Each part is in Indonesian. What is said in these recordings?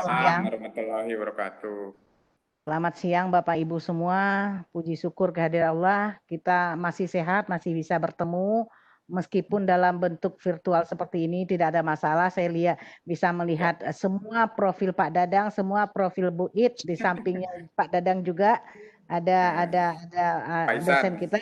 siang. Warahmatullahi wabarakatuh. Selamat siang Bapak Ibu semua. Puji syukur kehadirat Allah. Kita masih sehat, masih bisa bertemu. Meskipun dalam bentuk virtual seperti ini tidak ada masalah. Saya bisa melihat semua profil Pak Dadang, semua profil Bu It, di sampingnya Pak Dadang juga ada dosen kita.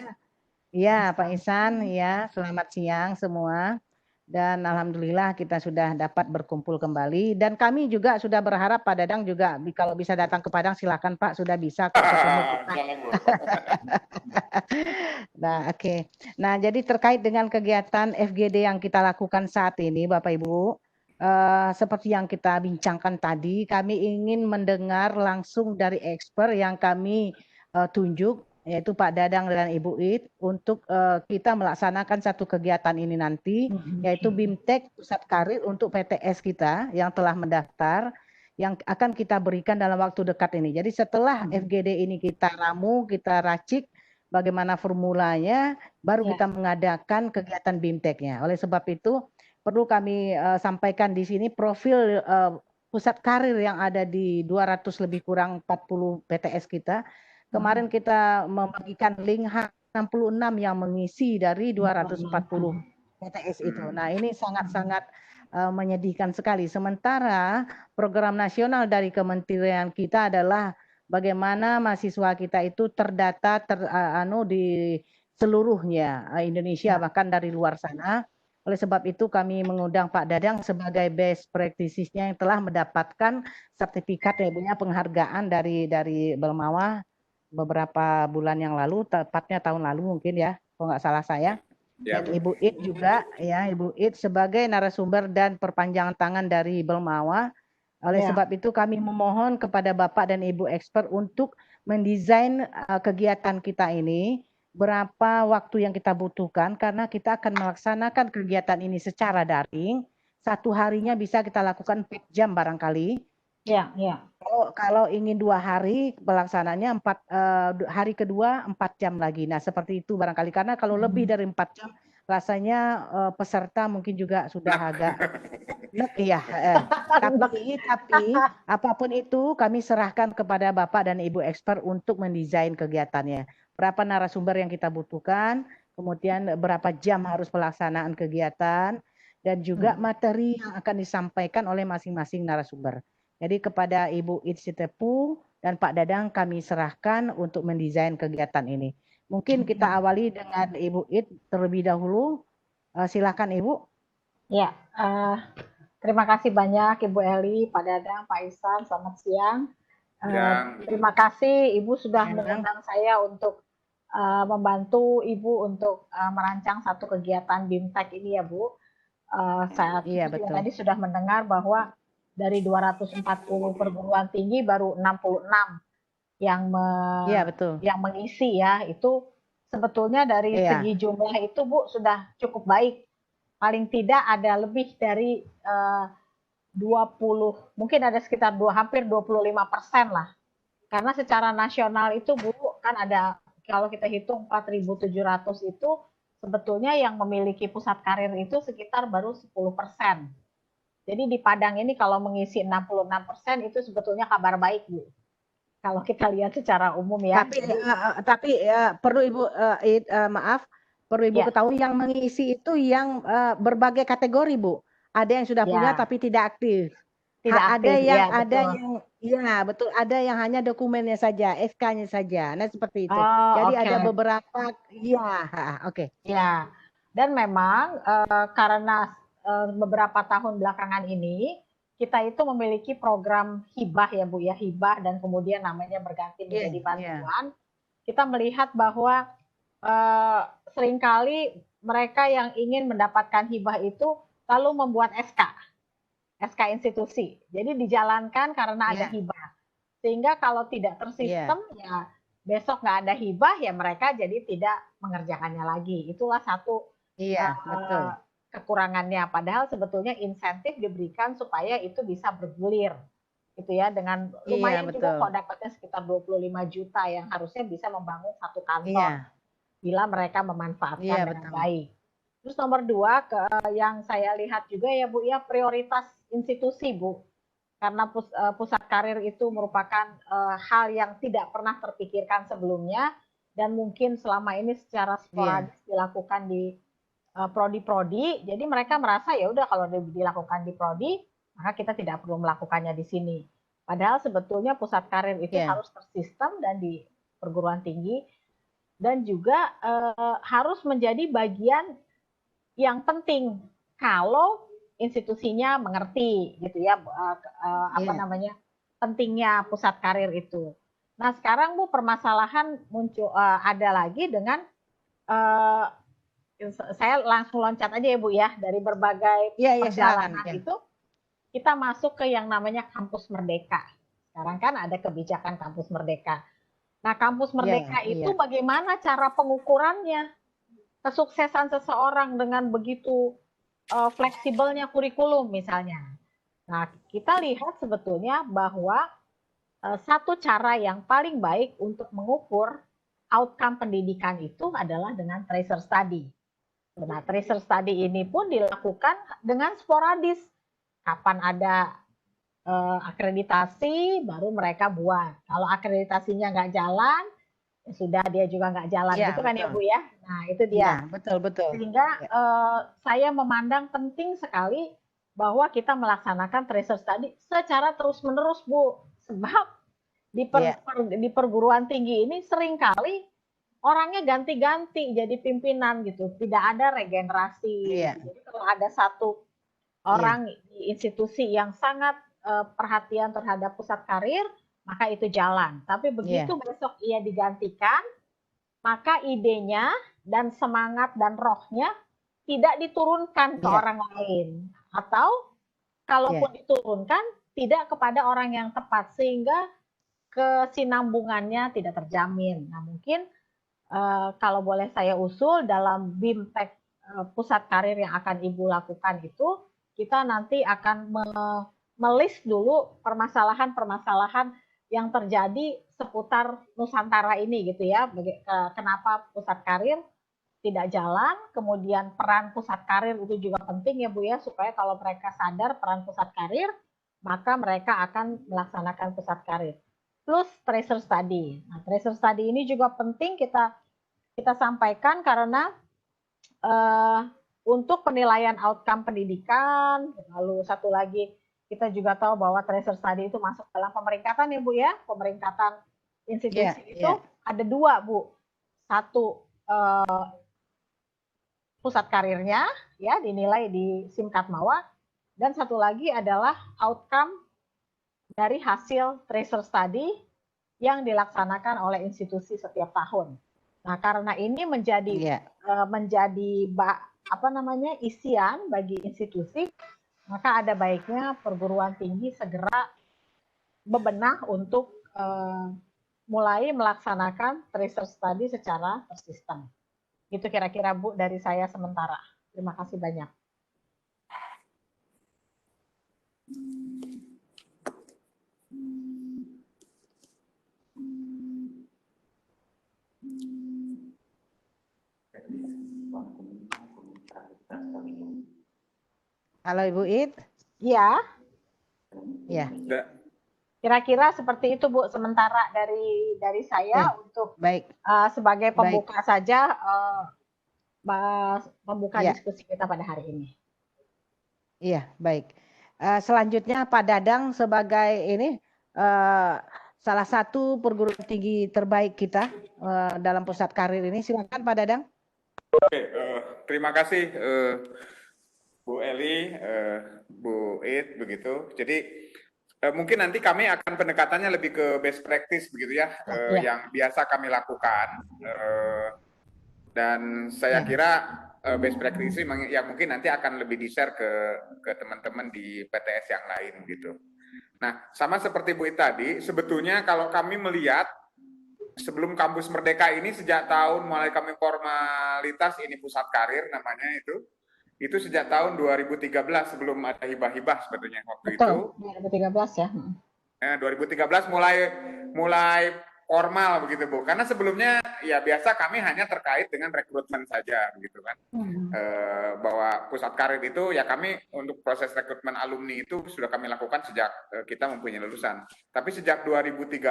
Iya, Pak Ihsan, ya, selamat siang semua. Dan alhamdulillah kita sudah dapat berkumpul kembali. Dan kami juga sudah berharap Pak Dadang juga kalau bisa datang ke Padang silakan Pak, sudah bisa kok ketemu kita. Nah, oke. Nah, jadi terkait dengan kegiatan FGD yang kita lakukan saat ini, Bapak Ibu, seperti yang kita bincangkan tadi, kami ingin mendengar langsung dari expert yang kami tunjuk, yaitu Pak Dadang dan Ibu It, untuk kita melaksanakan satu kegiatan ini nanti, yaitu BIMTEK Pusat Karir untuk PTS kita yang telah mendaftar, yang akan kita berikan dalam waktu dekat ini. Jadi setelah FGD ini kita ramu, kita racik, bagaimana formulanya, baru kita mengadakan kegiatan BIMTEK-nya. Oleh sebab itu, perlu kami sampaikan di sini profil pusat karir yang ada di 200 lebih kurang 40 PTS kita. Kemarin kita membagikan link 66 yang mengisi dari 240 PTS itu. Nah, ini sangat-sangat menyedihkan sekali. Sementara program nasional dari kementerian kita adalah bagaimana mahasiswa kita itu terdata di seluruhnya Indonesia, bahkan dari luar sana. Oleh sebab itu kami mengundang Pak Dadang sebagai best practices-nya yang telah mendapatkan sertifikat ya punya penghargaan dari Belmawa beberapa bulan yang lalu, tepatnya tahun lalu mungkin ya, kalau nggak salah saya. Dan Ibu It juga ya, Ibu It sebagai narasumber dan perpanjangan tangan dari Belmawa. Oleh sebab itu kami memohon kepada Bapak dan Ibu expert untuk mendesain kegiatan kita ini, berapa waktu yang kita butuhkan, karena kita akan melaksanakan kegiatan ini secara daring. Satu harinya bisa kita lakukan 4 jam barangkali. Ya. Kalau ingin 2 hari pelaksananya hari kedua 4 jam lagi. Nah seperti itu barangkali, karena kalau lebih dari 4 jam rasanya peserta mungkin juga sudah agak tapi apapun itu kami serahkan kepada Bapak dan Ibu expert untuk mendesain kegiatannya. Berapa narasumber yang kita butuhkan, kemudian berapa jam harus pelaksanaan kegiatan, dan juga materi yang akan disampaikan oleh masing-masing narasumber. Jadi kepada Ibu It Sitepu dan Pak Dadang kami serahkan untuk mendesain kegiatan ini. Mungkin kita awali dengan Ibu It terlebih dahulu. Silakan Ibu. Ya, terima kasih banyak Ibu Eli, Pak Dadang, Pak Ihsan, selamat siang. Terima kasih Ibu sudah mengundang saya untuk membantu Ibu untuk merancang satu kegiatan BIMTEK ini ya Bu. Tadi sudah mendengar bahwa dari 240 perguruan tinggi baru 66 yang mengisi ya. Itu sebetulnya dari segi jumlah itu Bu sudah cukup baik. Paling tidak ada lebih dari 20, mungkin ada sekitar hampir 25% lah. Karena secara nasional itu Bu kan ada, kalau kita hitung 4.700 itu sebetulnya yang memiliki pusat karir itu sekitar baru 10%. Jadi di Padang ini kalau mengisi 66% itu sebetulnya kabar baik Bu. Kalau kita lihat secara umum ya. Tapi perlu Ibu perlu Ibu ketahui yang mengisi itu yang berbagai kategori Bu. Ada yang sudah punya tapi tidak aktif. Ada yang hanya dokumennya saja, SK-nya saja. Nah seperti itu. Jadi ada beberapa Ya. Dan memang karena beberapa tahun belakangan ini kita itu memiliki program hibah ya Bu ya, hibah dan kemudian namanya berganti menjadi bantuan. Kita melihat bahwa seringkali mereka yang ingin mendapatkan hibah itu lalu membuat SK institusi. Jadi dijalankan karena ada hibah. Sehingga kalau tidak tersistem ya besok nggak ada hibah ya mereka jadi tidak mengerjakannya lagi. Itulah satu kekurangannya. Padahal sebetulnya insentif diberikan supaya itu bisa bergulir. Gitu ya, dengan lumayan juga kok dapatnya sekitar 25 juta yang harusnya bisa membangun satu kantor. Bila mereka memanfaatkan dengan baik. Terus nomor 2 yang saya lihat juga ya Bu ya, prioritas institusi Bu. karena pusat karir itu merupakan hal yang tidak pernah terpikirkan sebelumnya dan mungkin selama ini secara sporadis dilakukan di prodi-prodi, jadi mereka merasa ya udah kalau dilakukan di prodi, maka kita tidak perlu melakukannya di sini. Padahal sebetulnya pusat karir itu harus tersistem dan di perguruan tinggi dan juga harus menjadi bagian yang penting kalau institusinya mengerti gitu ya pentingnya pusat karir itu. Nah sekarang Bu permasalahan muncul ada lagi dengan saya langsung loncat aja ya Bu ya dari berbagai perjalanan itu kita masuk ke yang namanya kampus merdeka. Sekarang kan ada kebijakan kampus merdeka. Nah kampus merdeka itu bagaimana cara pengukurannya? Kesuksesan seseorang dengan begitu fleksibelnya kurikulum misalnya. Nah, kita lihat sebetulnya bahwa satu cara yang paling baik untuk mengukur outcome pendidikan itu adalah dengan tracer study. Nah, tracer study ini pun dilakukan dengan sporadis. Kapan ada akreditasi, baru mereka buat. Kalau akreditasinya nggak jalan, ya sudah dia juga nggak jalan gitu kan ya Bu ya. Nah itu dia. Betul. Sehingga saya memandang penting sekali bahwa kita melaksanakan tracer study secara terus-menerus Bu. Sebab di perguruan tinggi ini seringkali orangnya ganti-ganti jadi pimpinan gitu. Tidak ada regenerasi. Jadi kalau ada satu orang di institusi yang sangat perhatian terhadap pusat karir, maka itu jalan. Tapi begitu besok ia digantikan, maka idenya dan semangat dan rohnya tidak diturunkan ke orang lain. Atau kalaupun diturunkan, tidak kepada orang yang tepat. Sehingga kesinambungannya tidak terjamin. Nah mungkin kalau boleh saya usul dalam BIMTEK pusat karir yang akan Ibu lakukan itu, kita nanti akan melis dulu permasalahan-permasalahan yang terjadi seputar Nusantara ini gitu ya. Kenapa pusat karir tidak jalan, kemudian peran pusat karir itu juga penting ya Bu ya, supaya kalau mereka sadar peran pusat karir, maka mereka akan melaksanakan pusat karir. Plus tracer study. Nah, tracer study ini juga penting kita sampaikan karena untuk penilaian outcome pendidikan, lalu satu lagi kita juga tahu bahwa tracer study itu masuk dalam pemeringkatan ya Bu ya, pemeringkatan institusi itu ada dua Bu, satu pusat karirnya ya dinilai di Simkatmawa, dan satu lagi adalah outcome dari hasil tracer study yang dilaksanakan oleh institusi setiap tahun. Nah karena ini menjadi isian bagi institusi, maka ada baiknya perguruan tinggi segera bebenah untuk mulai melaksanakan tracer study secara tersistem. Itu kira-kira Bu dari saya sementara. Terima kasih banyak. Halo Ibu It. Iya. Ya. Kira-kira seperti itu Bu sementara dari saya untuk sebagai pembuka saja pembuka diskusi kita pada hari ini. Iya, baik. Selanjutnya Pak Dadang sebagai ini salah satu perguruan tinggi terbaik kita dalam pusat karir ini. Silakan Pak Dadang. Oke, terima kasih Bu Eli, Bu It, begitu. Jadi mungkin nanti kami akan pendekatannya lebih ke best practice begitu ya, yang biasa kami lakukan. Dan saya kira best practice yang mungkin nanti akan lebih di-share ke teman-teman di PTS yang lain gitu. Nah, sama seperti Bu It tadi, sebetulnya kalau kami melihat sebelum kampus Merdeka ini sejak tahun mulai kami formalitas ini pusat karir namanya itu sejak tahun 2013 sebelum ada hibah-hibah sebetulnya waktu itu. 2013 ya. 2013 mulai formal begitu Bu. Karena sebelumnya ya biasa kami hanya terkait dengan rekrutmen saja begitu kan. Bahwa pusat karir itu ya kami untuk proses rekrutmen alumni itu sudah kami lakukan sejak kita mempunyai lulusan. Tapi sejak 2013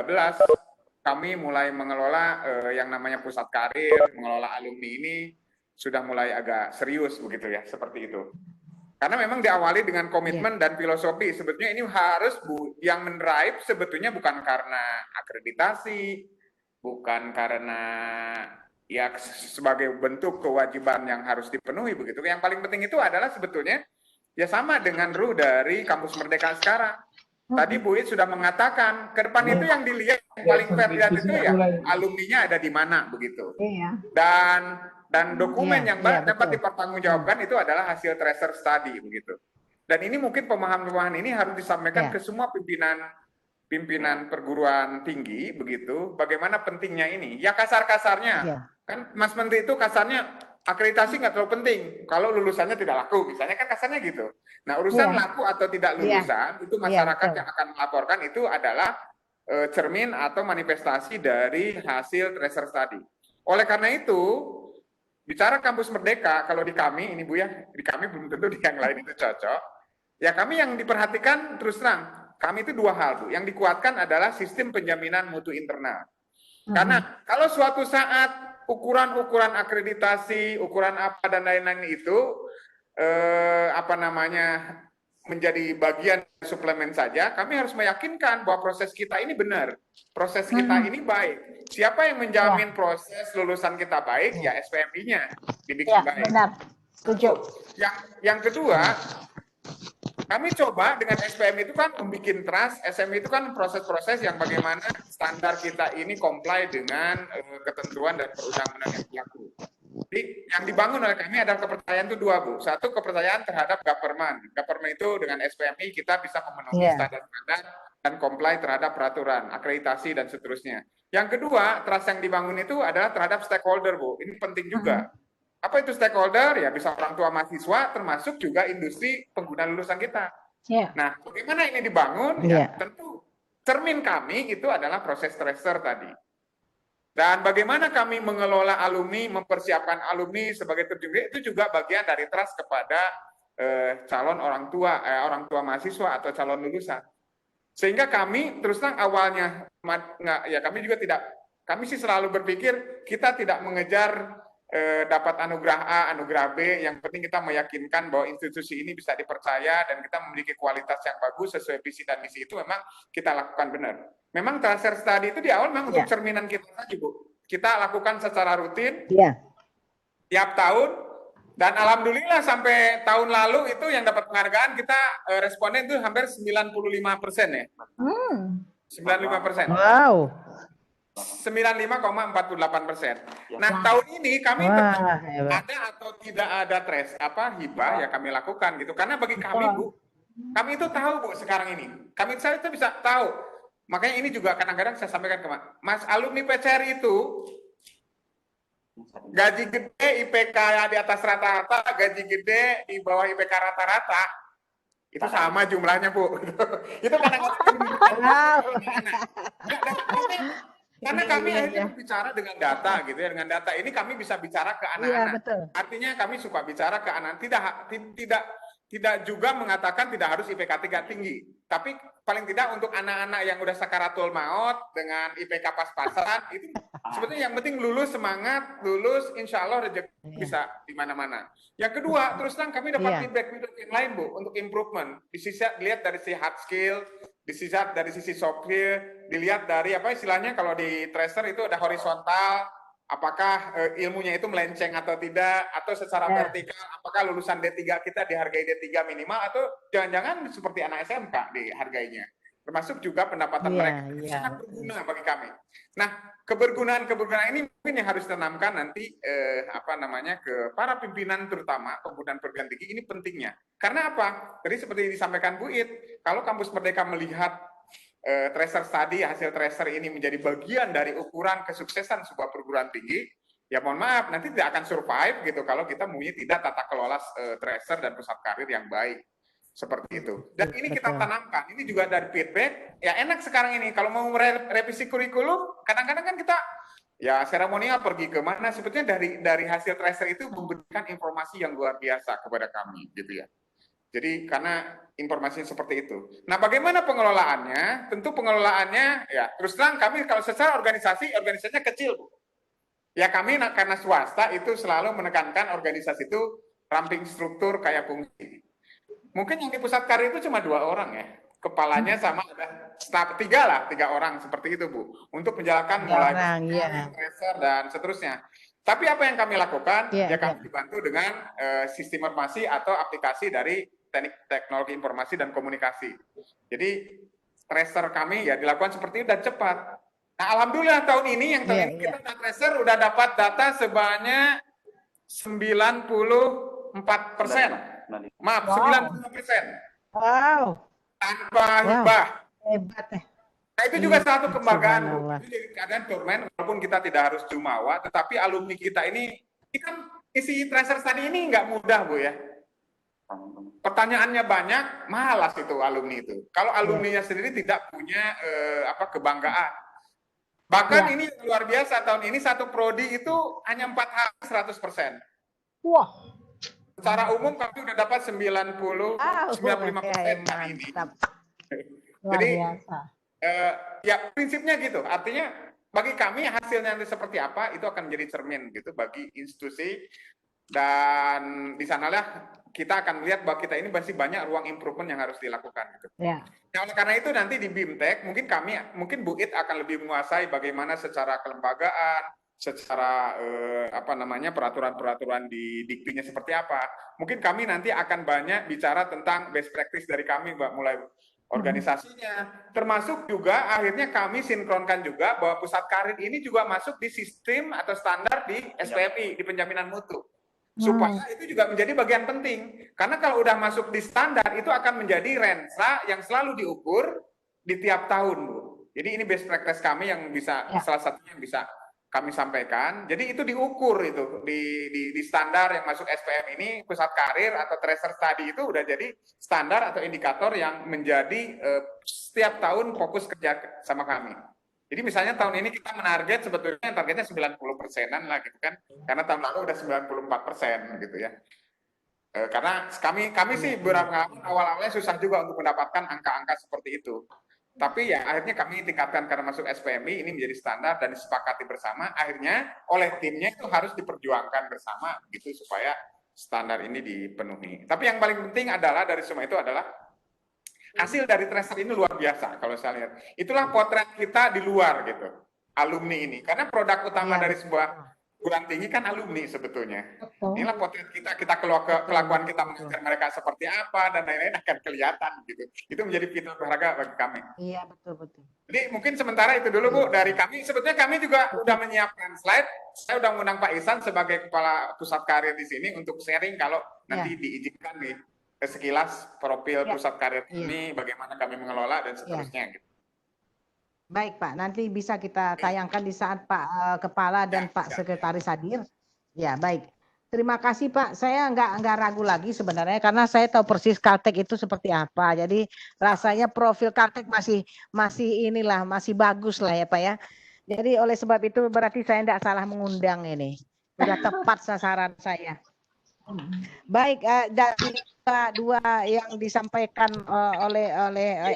kami mulai mengelola yang namanya pusat karir, mengelola alumni ini sudah mulai agak serius begitu ya, seperti itu. Karena memang diawali dengan komitmen dan filosofi. Sebetulnya ini harus yang mendrive sebetulnya bukan karena akreditasi, bukan karena ya sebagai bentuk kewajiban yang harus dipenuhi begitu. Yang paling penting itu adalah sebetulnya ya sama dengan ruh dari Kampus Merdeka sekarang. Tadi Bu It sudah mengatakan ke depan itu yang dilihat yang paling fair dilihat itu ya alumninya ada di mana begitu. Dan dokumen yang dapat dipertanggungjawabkan itu adalah hasil tracer study begitu. Dan ini mungkin pemahaman-pemahaman ini harus disampaikan ke semua pimpinan perguruan tinggi begitu. Bagaimana pentingnya ini? Ya kasar-kasarnya kan Mas Menteri itu kasarnya akreditasi nggak terlalu penting kalau lulusannya tidak laku, misalnya kan kasarnya gitu. Nah urusan laku atau tidak lulusan itu masyarakat yang akan melaporkan itu adalah cermin atau manifestasi dari hasil tracer study. Oleh karena itu bicara Kampus Merdeka, kalau di kami ini Bu ya, di kami belum tentu di yang lain itu cocok. Ya kami yang diperhatikan terus terang, kami itu dua hal Bu. Yang dikuatkan adalah sistem penjaminan mutu internal. Karena kalau suatu saat ukuran-ukuran akreditasi, ukuran apa dan lain-lain itu menjadi bagian suplemen saja, kami harus meyakinkan bahwa proses kita ini benar, proses kita ini baik. Siapa yang menjamin proses lulusan kita baik? Ya SPMI-nya dibikin baik. Benar, setuju. Yang kedua, kami coba dengan SPM itu kan membuat trust. SMI itu kan proses-proses yang bagaimana standar kita ini comply dengan ketentuan dan perundang-undangan yang berlaku. Jadi yang dibangun oleh kami adalah kepercayaan itu dua Bu. Satu, kepercayaan terhadap government. Government itu dengan SPMI kita bisa memenuhi standar-standar dan comply terhadap peraturan, akreditasi dan seterusnya. Yang kedua, trust yang dibangun itu adalah terhadap stakeholder Bu. Ini penting juga. Apa itu stakeholder? Ya bisa orang tua mahasiswa, termasuk juga industri pengguna lulusan kita. Nah, bagaimana ini dibangun? Ya tentu cermin kami itu adalah proses tracer tadi. Dan bagaimana kami mengelola alumni, mempersiapkan alumni sebagai terjun itu juga bagian dari trust kepada calon orang tua mahasiswa atau calon lulusan. Sehingga kami terus terang awalnya ya kami juga kami sih selalu berpikir kita tidak mengejar dapat anugerah A, anugerah B, yang penting kita meyakinkan bahwa institusi ini bisa dipercaya dan kita memiliki kualitas yang bagus sesuai visi dan misi itu memang kita lakukan benar. Memang tracer study itu di awal memang untuk cerminan kita saja Bu. Kita lakukan secara rutin tiap tahun dan alhamdulillah sampai tahun lalu itu yang dapat penghargaan kita responden itu hampir 95% ya. 95%. Wow. 95,48%. Nah tahun ini kami ada atau tidak ada hibah ya kami lakukan gitu karena bagi kami Bu, kami itu tahu Bu sekarang ini, saya itu bisa tahu. Makanya ini juga kadang-kadang saya sampaikan ke Mas alumni PCRI itu gaji gede, IPK di atas rata-rata, gaji gede di bawah IPK rata-rata itu sama jumlahnya Bu. Itu kadang-kadang karena kami akhirnya berbicara dengan data gitu ya, dengan data ini kami bisa bicara ke anak-anak. Artinya kami suka bicara ke anak, tidak juga mengatakan tidak harus IPK 3 tinggi, tapi paling tidak untuk anak-anak yang udah sakaratul maut dengan IPK pas-pasan itu sebetulnya yang penting lulus, semangat, lulus, insya Allah rezeki bisa di mana-mana. Yang kedua, terus terang kami dapat feedback yang lain Bu untuk improvement. Dilihat dari si hard skill, dilihat dari sisi soft skill, dilihat dari apa istilahnya kalau di tracer itu ada horizontal, apakah ilmunya itu melenceng atau tidak, atau secara vertikal, apakah lulusan D3 kita dihargai D3 minimal, atau jangan-jangan seperti anak SMK dihargainya. Termasuk juga pendapatan mereka. Sangat berguna bagi kami. Nah, kebergunaan ini mungkin yang harus ditanamkan nanti ke para pimpinan terutama penggunaan perguruan tinggi ini pentingnya. Karena apa? Tadi seperti disampaikan Bu It, kalau Kampus Merdeka melihat tracer study, hasil tracer ini menjadi bagian dari ukuran kesuksesan sebuah perguruan tinggi, ya mohon maaf, nanti tidak akan survive gitu kalau kita mempunyai tidak tata kelola tracer dan pusat karir yang baik. seperti itu. Dan ini kita Betul. tanamkan, ini juga dari feedback. Ya enak sekarang ini kalau mau revisi kurikulum, kadang-kadang kan kita ya seremonial pergi ke mana, sebetulnya dari hasil tracer itu memberikan informasi yang luar biasa kepada kami, gitu ya. Jadi karena informasinya seperti itu. Nah, bagaimana pengelolaannya? Tentu pengelolaannya ya terus terang kami kalau secara organisasinya kecil, Bu. Ya kami karena swasta itu selalu menekankan organisasi itu ramping struktur kayak fungsi. Mungkin yang di pusat karir itu cuma 2 orang ya. Kepalanya sama ada staf 3 orang seperti itu, Bu. Untuk menjalankan mulai tracer dan seterusnya. Tapi apa yang kami lakukan? Ya kami dibantu dengan sistem informasi atau aplikasi dari teknologi informasi dan komunikasi. Jadi tracer kami ya dilakukan seperti itu dan cepat. Nah, alhamdulillah tahun ini yang kita tracer udah dapat data sebanyak 94%. Maaf, 95%. Wow. Tanpa hibah. Hebat ya. Nah, itu juga satu kebanggaan, Bu. Itu jadi keadaan turmen, walaupun kita tidak harus jumawa, tetapi alumni kita ini kan isi tracer tadi ini nggak mudah, Bu ya. Pertanyaannya banyak, malas itu alumni itu. Kalau alumninya sendiri tidak punya kebanggaan. Bahkan ini luar biasa, tahun ini satu prodi itu hanya 4 hari 100%. Wah. Secara umum kami udah dapat 95% hari ini. Jadi ya prinsipnya gitu. Artinya bagi kami hasilnya nanti seperti apa itu akan menjadi cermin gitu bagi institusi, dan di sanalah kita akan melihat bahwa kita ini masih banyak ruang improvement yang harus dilakukan gitu. Nah, oleh karena itu nanti di BIMTEK mungkin Bu It akan lebih menguasai bagaimana secara kelembagaan, secara peraturan-peraturan di diktinya seperti apa. Mungkin kami nanti akan banyak bicara tentang best practice dari kami, Mbak, mulai organisasinya, termasuk juga akhirnya kami sinkronkan juga bahwa pusat karir ini juga masuk di sistem atau standar di SPMI, di penjaminan mutu. Supaya itu juga menjadi bagian penting. Karena kalau udah masuk di standar, itu akan menjadi rensa yang selalu diukur di tiap tahun, Bu. Jadi ini best practice kami yang bisa, salah satunya yang bisa kami sampaikan. Jadi itu diukur itu di standar yang masuk SPM ini, pusat karir atau tracer study itu udah jadi standar atau indikator yang menjadi setiap tahun fokus kerja sama kami. Jadi misalnya tahun ini kita menarget sebetulnya targetnya 90%-an lah gitu kan, karena tahun lalu udah 94% gitu ya. Karena kami sih awal-awalnya susah juga untuk mendapatkan angka-angka seperti itu. Tapi ya akhirnya kami tingkatkan karena masuk SPMI ini menjadi standar dan disepakati bersama. Akhirnya oleh timnya itu harus diperjuangkan bersama gitu supaya standar ini dipenuhi. Tapi yang paling penting adalah dari semua itu adalah hasil dari tracer ini luar biasa kalau saya lihat. Itulah potret kita di luar gitu, alumni ini. Karena produk utama dari sebuah perguruan tinggi kan alumni sebetulnya. Inilah potret kita kelakuan kita mengajar mereka seperti apa dan lain-lain akan kelihatan gitu. Itu menjadi fitur berharga bagi kami. Iya, betul. Jadi mungkin sementara itu dulu, Bu, dari kami. Sebetulnya kami juga udah menyiapkan slide. Saya udah mengundang Pak Ihsan sebagai kepala pusat karir di sini untuk sharing kalau nanti diizinkan nih sekilas profil pusat karir ini, bagaimana kami mengelola dan seterusnya gitu. Baik, Pak, nanti bisa kita tayangkan di saat Pak Kepala dan Pak Sekretaris hadir. Ya, baik. Terima kasih, Pak. Saya nggak ragu lagi sebenarnya karena saya tahu persis Caltech itu seperti apa. Jadi rasanya profil Caltech masih bagus lah ya, Pak ya. Jadi oleh sebab itu berarti saya tidak salah mengundang ini. Sudah tepat sasaran saya. Baik, dari dua yang disampaikan oleh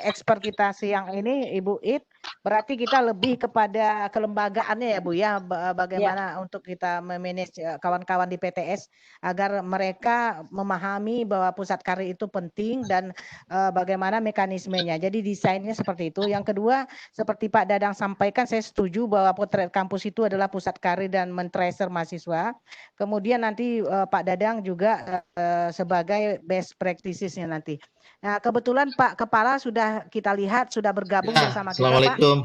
expert kita siang ini, Ibu It, berarti kita lebih kepada kelembagaannya ya Bu ya, bagaimana untuk kita memanage kawan-kawan di PTS agar mereka memahami bahwa pusat karir itu penting dan bagaimana mekanismenya. Jadi desainnya seperti itu. Yang kedua, seperti Pak Dadang sampaikan, saya setuju bahwa potret kampus itu adalah pusat karir dan men-tracer mahasiswa. Kemudian nanti Pak Dadang juga sebagai best practices-nya nanti. Nah, kebetulan Pak Kepala sudah kita lihat sudah bergabung bersama kita, Pak. Assalamualaikum.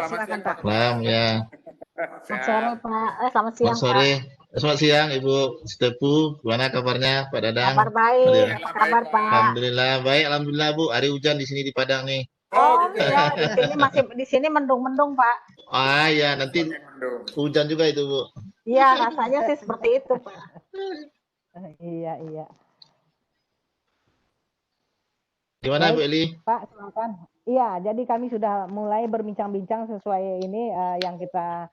Silakan Pak. Salam ya. Selamat sore Pak. Selamat siang Pak. Selamat siang Ibu Stepu. Gimana kabarnya Pak Dadang? Kabar baik. Apa kabar Pak? Alhamdulillah baik. Alhamdulillah Bu. Hari hujan di sini di Padang nih. Oh iya, di sini mendung-mendung Pak. Ah ya, nanti hujan juga itu Bu. Iya, rasanya sih seperti itu Pak. Iya. Gimana Bu Baik, Eli? Pak, silakan. Iya, jadi kami sudah mulai berbincang-bincang sesuai ini yang kita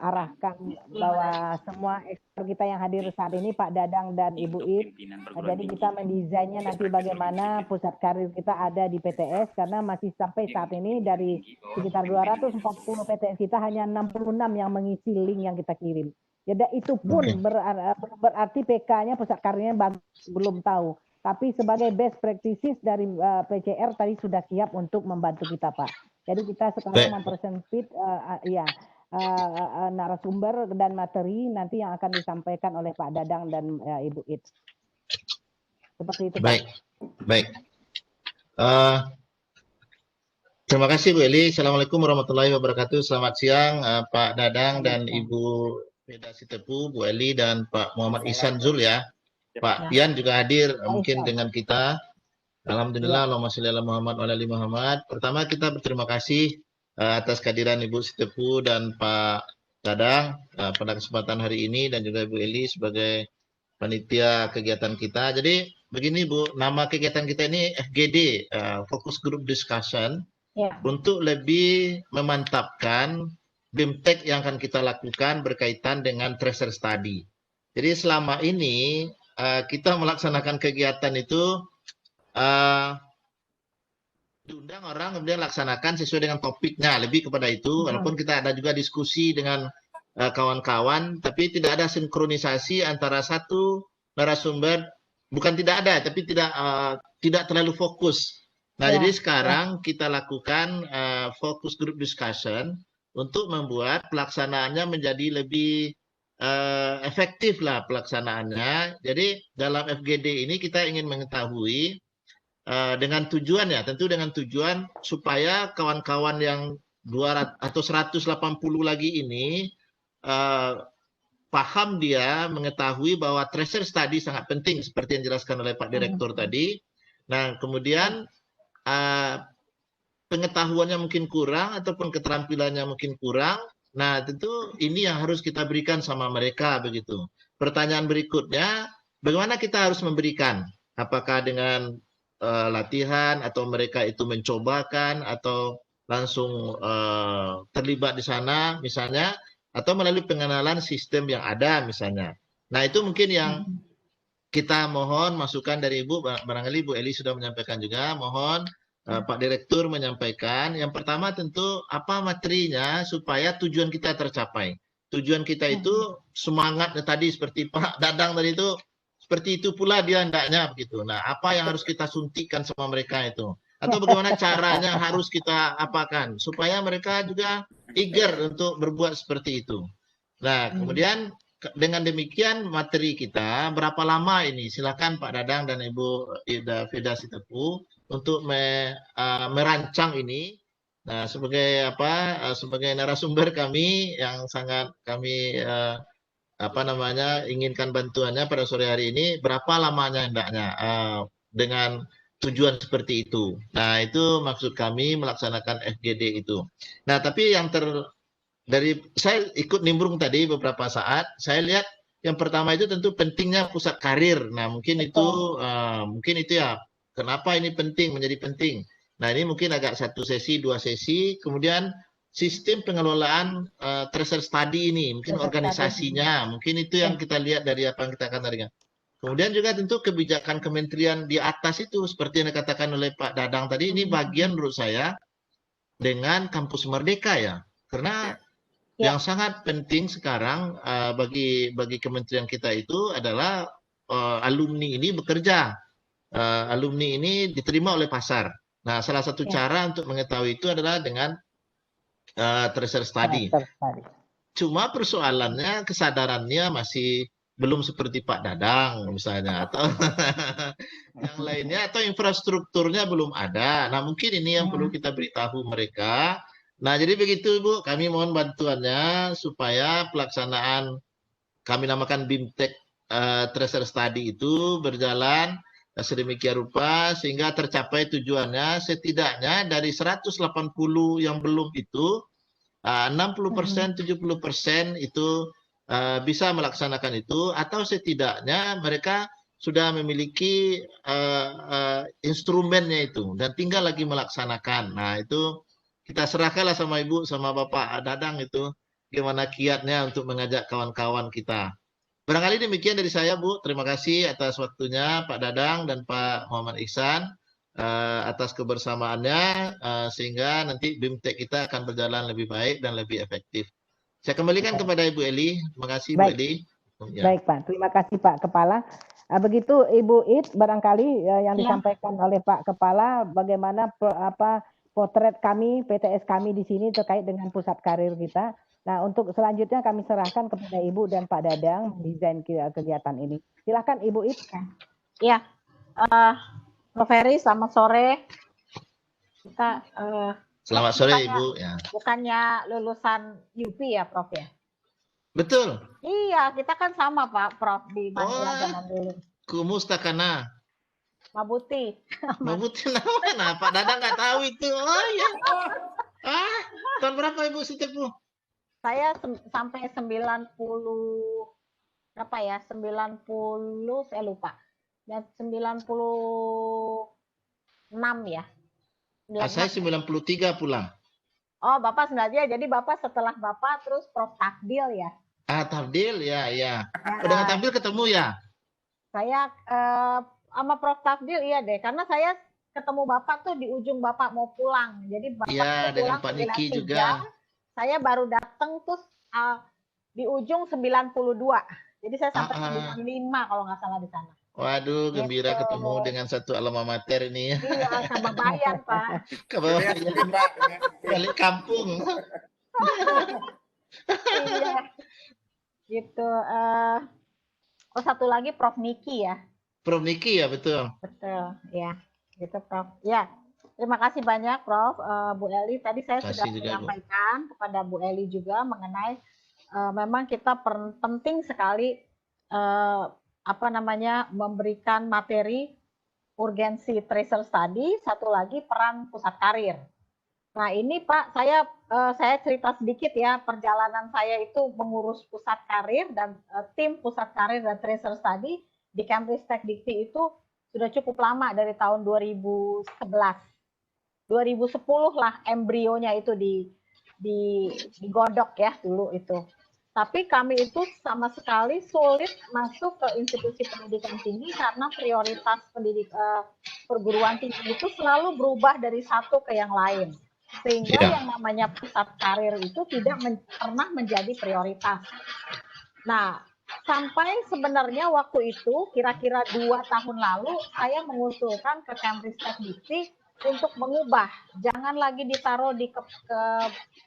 arahkan bahwa semua ekspert kita yang hadir saat ini, Pak Dadang dan Ibu It. Jadi kita mendesainnya nanti bagaimana pusat karir kita ada di PTS karena masih sampai saat ini dari sekitar 240 PTS kita hanya 66 yang mengisi link yang kita kirim. Jadi itu pun Oke. berarti PK-nya pusat karirnya belum tahu. Tapi sebagai best practices dari PCR tadi sudah siap untuk membantu kita, Pak. Jadi kita sekarang mempersempit narasumber dan materi nanti yang akan disampaikan oleh Pak Dadang dan Ibu It. Seperti itu, Pak. Baik, baik. Terima kasih Bu Eli. Assalamualaikum warahmatullahi wabarakatuh. Selamat siang Pak Dadang dan Ibu Veda Sitepu, Bu Eli dan Pak Muhammad Ihsan Zul ya. Pak Pian juga hadir mungkin dengan kita. Alhamdulillah, Allahumma sholli ala Muhammad wa ala ali Muhammad. Pertama kita berterima kasih atas kehadiran Ibu Sitepu dan Pak Dadang pada kesempatan hari ini dan juga Ibu Eli sebagai panitia kegiatan kita. Jadi begini Bu, nama kegiatan kita ini FGD, Focus Group Discussion, untuk lebih memantapkan BIMTEK yang akan kita lakukan berkaitan dengan tracer study. Jadi selama ini kita melaksanakan kegiatan itu diundang orang kemudian laksanakan sesuai dengan topiknya, lebih kepada itu. Walaupun kita ada juga diskusi dengan kawan-kawan, tapi tidak ada sinkronisasi antara satu narasumber, bukan tidak ada, tapi tidak terlalu fokus. Nah, jadi sekarang kita lakukan focus group discussion untuk membuat pelaksanaannya menjadi lebih efektif lah pelaksanaannya. Jadi dalam FGD ini kita ingin mengetahui dengan tujuan ya, tentu dengan tujuan supaya kawan-kawan yang 200 atau 180 lagi ini paham dia mengetahui bahwa tracer study sangat penting seperti yang dijelaskan oleh Pak Direktur tadi. Nah, kemudian pengetahuannya mungkin kurang ataupun keterampilannya mungkin kurang. Nah, tentu ini yang harus kita berikan sama mereka begitu. Pertanyaan berikutnya, bagaimana kita harus memberikan? Apakah dengan latihan atau mereka itu mencobakan atau langsung terlibat di sana misalnya, atau melalui pengenalan sistem yang ada misalnya. Nah, itu mungkin yang kita mohon masukan dari Ibu, barangkali Bu Eli sudah menyampaikan juga, mohon Pak Direktur menyampaikan. Yang pertama tentu apa materinya supaya tujuan kita tercapai. Tujuan kita itu semangatnya tadi seperti Pak Dadang tadi itu, seperti itu pula dia hendaknya begitu. Nah, apa yang harus kita suntikan sama mereka itu? Atau bagaimana caranya harus kita apakan supaya mereka juga eager untuk berbuat seperti itu. Nah, kemudian dengan demikian materi kita berapa lama ini? Silakan Pak Dadang dan Ibu Veda Sitepu untuk merancang ini. Nah, sebagai sebagai narasumber kami yang sangat kami inginkan bantuannya pada sore hari ini, berapa lamanya hendaknya dengan tujuan seperti itu. Nah, itu maksud kami melaksanakan FGD itu. Nah, tapi yang dari saya ikut nimbrung tadi beberapa saat, saya lihat yang pertama itu tentu pentingnya pusat karir. Nah, mungkin itu ya, kenapa ini penting, menjadi penting. Nah, ini mungkin agak satu sesi, dua sesi, kemudian sistem pengelolaan tracer study ini, mungkin organisasinya, mungkin itu yang kita lihat dari apa yang kita akan tadi. Kemudian juga tentu kebijakan kementerian di atas itu, seperti yang dikatakan oleh Pak Dadang tadi, ini bagian menurut saya dengan kampus merdeka ya, karena yang sangat penting sekarang bagi kementerian kita itu adalah alumni ini bekerja, alumni ini diterima oleh pasar. Nah, salah satu cara untuk mengetahui itu adalah dengan tracer study. Cuma persoalannya kesadarannya masih belum seperti Pak Dadang misalnya, atau yang lainnya, atau infrastrukturnya belum ada. Nah, mungkin ini yang perlu kita beritahu mereka. Nah, jadi begitu Bu, kami mohon bantuannya supaya pelaksanaan kami namakan BIMTEK Tracer Study itu berjalan sedemikian rupa sehingga tercapai tujuannya. Setidaknya dari 180 yang belum itu 60%, 70% itu bisa melaksanakan itu, atau setidaknya mereka sudah memiliki instrumennya itu dan tinggal lagi melaksanakan. Nah, itu kita serahkanlah sama Ibu sama Bapak Dadang itu gimana kiatnya untuk mengajak kawan-kawan kita. Barangkali demikian dari saya, Bu. Terima kasih atas waktunya Pak Dadang dan Pak Muhammad Ihsan atas kebersamaannya sehingga nanti BIMTEK kita akan berjalan lebih baik dan lebih efektif. Saya kembalikan kepada Ibu Eli. Terima kasih Bu Eli. Ya. Baik Pak, terima kasih Pak Kepala. Begitu Ibu It, barangkali yang disampaikan oleh Pak Kepala bagaimana potret kami, PTS kami di sini terkait dengan pusat karir kita. Nah, untuk selanjutnya kami serahkan kepada Ibu dan Pak Dadang mendesain kegiatan ini. Silakan Ibu It. Ya, Prof. Heri, selamat sore. Kita selamat sore Ibu. Ya. Bukannya lulusan UP ya Prof ya? Betul. Iya, kita kan sama Pak Prof di Manila zaman dulu. Kumustakana. Mabuti. Mabuti mana? Pak Dadang nggak tahu itu. Oh iya. Tahun berapa Ibu setiap Bu? Saya sampai 90 berapa ya? 90 saya lupa. Dan 96 ya. Saya 93 pulang. Oh, Bapak 93. Jadi Bapak setelah Bapak terus Prof Takdil ya? Takdil ya, ya. Dengan Takdil ketemu ya? Saya sama Prof Takdil iya deh, karena saya ketemu Bapak tuh di ujung Bapak mau pulang. Jadi Bapak ya, dengan Pak Niki juga. Saya baru datang terus di ujung 92. Jadi saya sampai 95 kalau nggak salah di sana. Waduh, gembira ketemu dengan satu alma mater ini. Iya, sama Bayan, Pak. Balik kampung. Iya. Gitu. Oh, satu lagi Prof Niki ya. Prof Niki ya, betul. Betul, ya. Gitu, Prof. Ya. Terima kasih banyak, Prof. Bu Eli. Tadi saya sudah menyampaikan kepada Bu Eli juga mengenai memang kita penting sekali memberikan materi urgensi tracer study, satu lagi peran pusat karir. Nah ini Pak, saya cerita sedikit ya, perjalanan saya itu mengurus pusat karir dan tim pusat karir dan tracer study di Cambridge Tech Dikti itu sudah cukup lama dari tahun 2011. 2010 lah embrionya itu digodok ya dulu itu. Tapi kami itu sama sekali sulit masuk ke institusi pendidikan tinggi karena prioritas perguruan tinggi itu selalu berubah dari satu ke yang lain. Sehingga yang namanya pusat karir itu tidak pernah menjadi prioritas. Nah, sampai sebenarnya waktu itu kira-kira 2 tahun lalu saya mengusulkan ke Cambridge Tech Dikti untuk mengubah, jangan lagi ditaruh di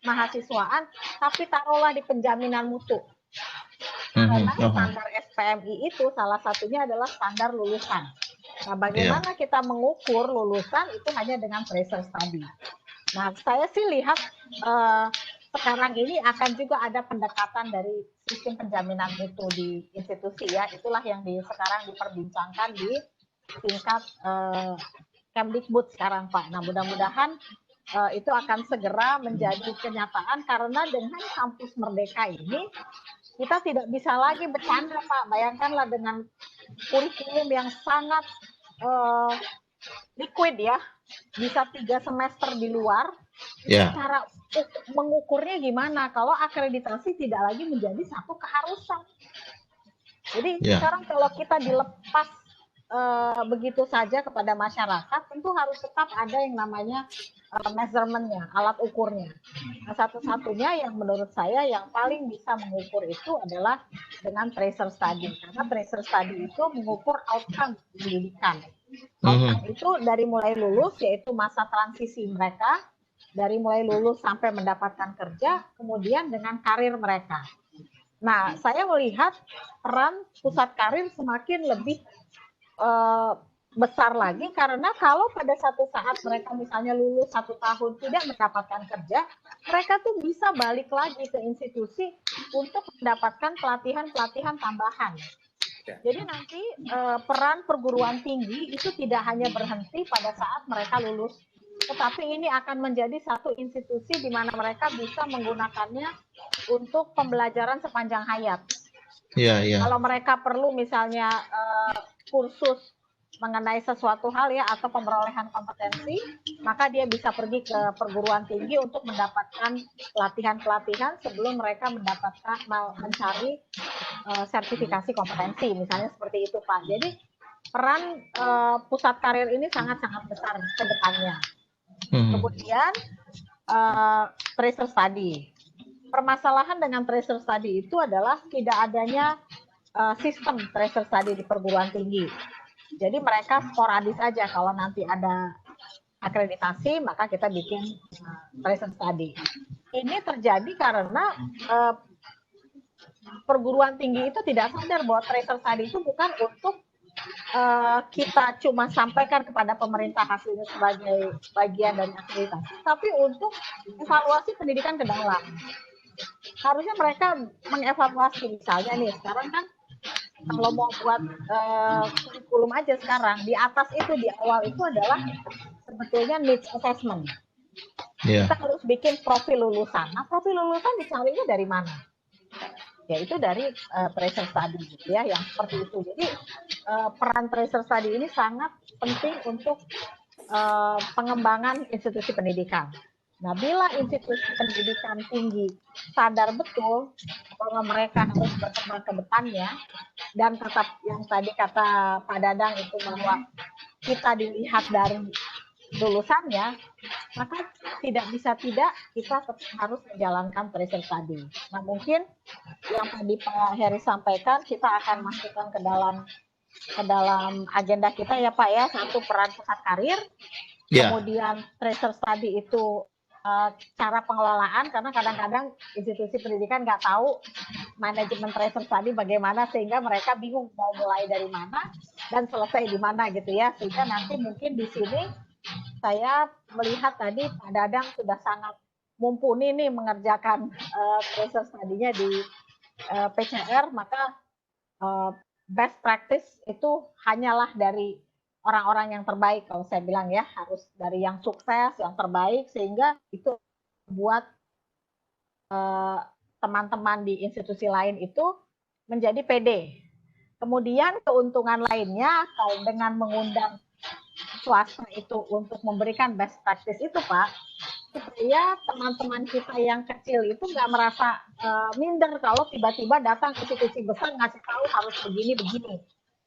mahasiswaan, tapi taruhlah di penjaminan mutu. Karena standar SPMI itu salah satunya adalah standar lulusan. Nah, bagaimana kita mengukur lulusan itu hanya dengan tracer study. Nah, saya sih lihat sekarang ini akan juga ada pendekatan dari sistem penjaminan mutu di institusi ya. Itulah yang sekarang diperbincangkan di tingkat Kemdikbud sekarang Pak. Nah mudah-mudahan itu akan segera menjadi kenyataan karena dengan kampus Merdeka ini kita tidak bisa lagi bercanda Pak. Bayangkanlah dengan kurikulum yang sangat liquid ya, bisa 3 semester di luar. Cara mengukurnya gimana? Kalau akreditasi tidak lagi menjadi satu keharusan. Jadi sekarang kalau kita dilepas begitu saja kepada masyarakat, tentu harus tetap ada yang namanya measurement-nya, alat ukurnya. Nah, satu-satunya yang menurut saya yang paling bisa mengukur itu adalah dengan tracer study. Karena tracer study itu mengukur outcome pendidikan. Outcome itu dari mulai lulus, yaitu masa transisi mereka, dari mulai lulus sampai mendapatkan kerja, kemudian dengan karir mereka. Nah, saya melihat peran pusat karir semakin lebih besar lagi karena kalau pada satu saat mereka misalnya lulus 1 tahun tidak mendapatkan kerja, mereka tuh bisa balik lagi ke institusi untuk mendapatkan pelatihan-pelatihan tambahan. Jadi nanti peran perguruan tinggi itu tidak hanya berhenti pada saat mereka lulus, tetapi ini akan menjadi satu institusi di mana mereka bisa menggunakannya untuk pembelajaran sepanjang hayat. Kalau mereka perlu misalnya kursus mengenai sesuatu hal ya atau pemerolehan kompetensi, maka dia bisa pergi ke perguruan tinggi untuk mendapatkan pelatihan-pelatihan sebelum mereka mendapatkan mencari sertifikasi kompetensi, misalnya seperti itu Pak. Jadi peran pusat karir ini sangat-sangat besar ke depannya. Kemudian tracer study. Permasalahan dengan tracer study itu adalah tidak adanya sistem tracer study di perguruan tinggi. Jadi mereka sporadis aja, kalau nanti ada akreditasi maka kita bikin tracer study. Ini terjadi karena perguruan tinggi itu tidak sadar bahwa tracer study itu bukan untuk kita cuma sampaikan kepada pemerintah hasilnya sebagai bagian dari akreditasi, tapi untuk evaluasi pendidikan ke dalam. Harusnya mereka mengevaluasi, misalnya nih sekarang kan kalau mau buat kurikulum aja sekarang, di atas itu, di awal itu adalah sebetulnya needs assessment. Kita harus bikin profil lulusan. Nah, profil lulusan dicarinya dari mana? Yaitu dari tracer study, gitu ya, yang seperti itu. Jadi peran tracer study ini sangat penting untuk pengembangan institusi pendidikan. Nah, bila institusi pendidikan tinggi sadar betul bahwa mereka harus berkembang ke depannya, dan tetap yang tadi kata Pak Dadang itu bahwa kita dilihat dari lulusannya, maka tidak bisa tidak kita tetap harus menjalankan tracer study. Nah, mungkin yang tadi Pak Heri sampaikan, kita akan masukkan ke dalam agenda kita ya Pak ya, satu peran pusat karir, kemudian tracer study itu cara pengelolaan, karena kadang-kadang institusi pendidikan nggak tahu manajemen tracer study bagaimana, sehingga mereka bingung mau mulai dari mana dan selesai di mana gitu ya. Sehingga nanti mungkin di sini saya melihat tadi Pak Dadang sudah sangat mumpuni nih mengerjakan tracer study-nya di PCR, maka best practice itu hanyalah dari orang-orang yang terbaik, kalau saya bilang ya, harus dari yang sukses, yang terbaik, sehingga itu buat teman-teman di institusi lain itu menjadi pede. Kemudian keuntungan lainnya, kalau dengan mengundang swasta itu untuk memberikan best practice itu Pak, supaya teman-teman kita yang kecil itu nggak merasa minder kalau tiba-tiba datang ke institusi besar ngasih tahu harus begini-begini.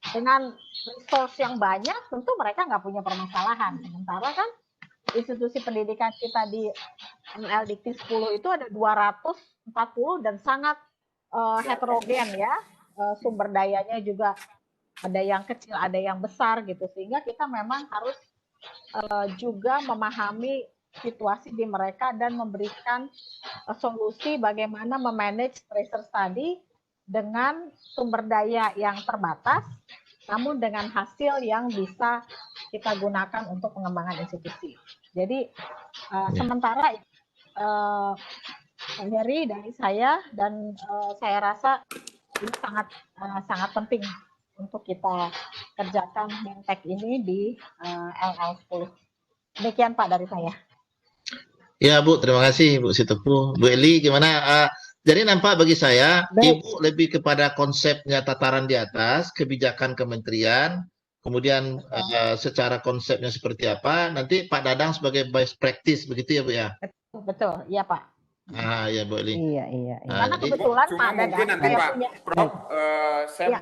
Dengan resource yang banyak, tentu mereka nggak punya permasalahan. Sementara kan institusi pendidikan kita di ML Dikti 10 itu ada 240 dan sangat heterogen ya, sumber dayanya juga ada yang kecil, ada yang besar gitu, sehingga kita memang harus juga memahami situasi di mereka dan memberikan solusi bagaimana memanage tracer study dengan sumber daya yang terbatas, namun dengan hasil yang bisa kita gunakan untuk pengembangan institusi. Jadi sementara Pak Heri dari saya, dan saya rasa ini sangat penting untuk kita kerjakan BEMTEK ini di LL10. Demikian Pak dari saya. Ya Bu, terima kasih Bu Sitopu. Bu Eli gimana? Jadi nampak bagi saya, Ibu lebih kepada konsepnya tataran di atas, kebijakan kementerian, kemudian secara konsepnya seperti apa, nanti Pak Dadang sebagai best practice, begitu ya Bu ya? Betul, iya Pak. Ya Bu Eli. Iya. Karena kebetulan Pak Dadang, mungkin nanti Pak Prof, saya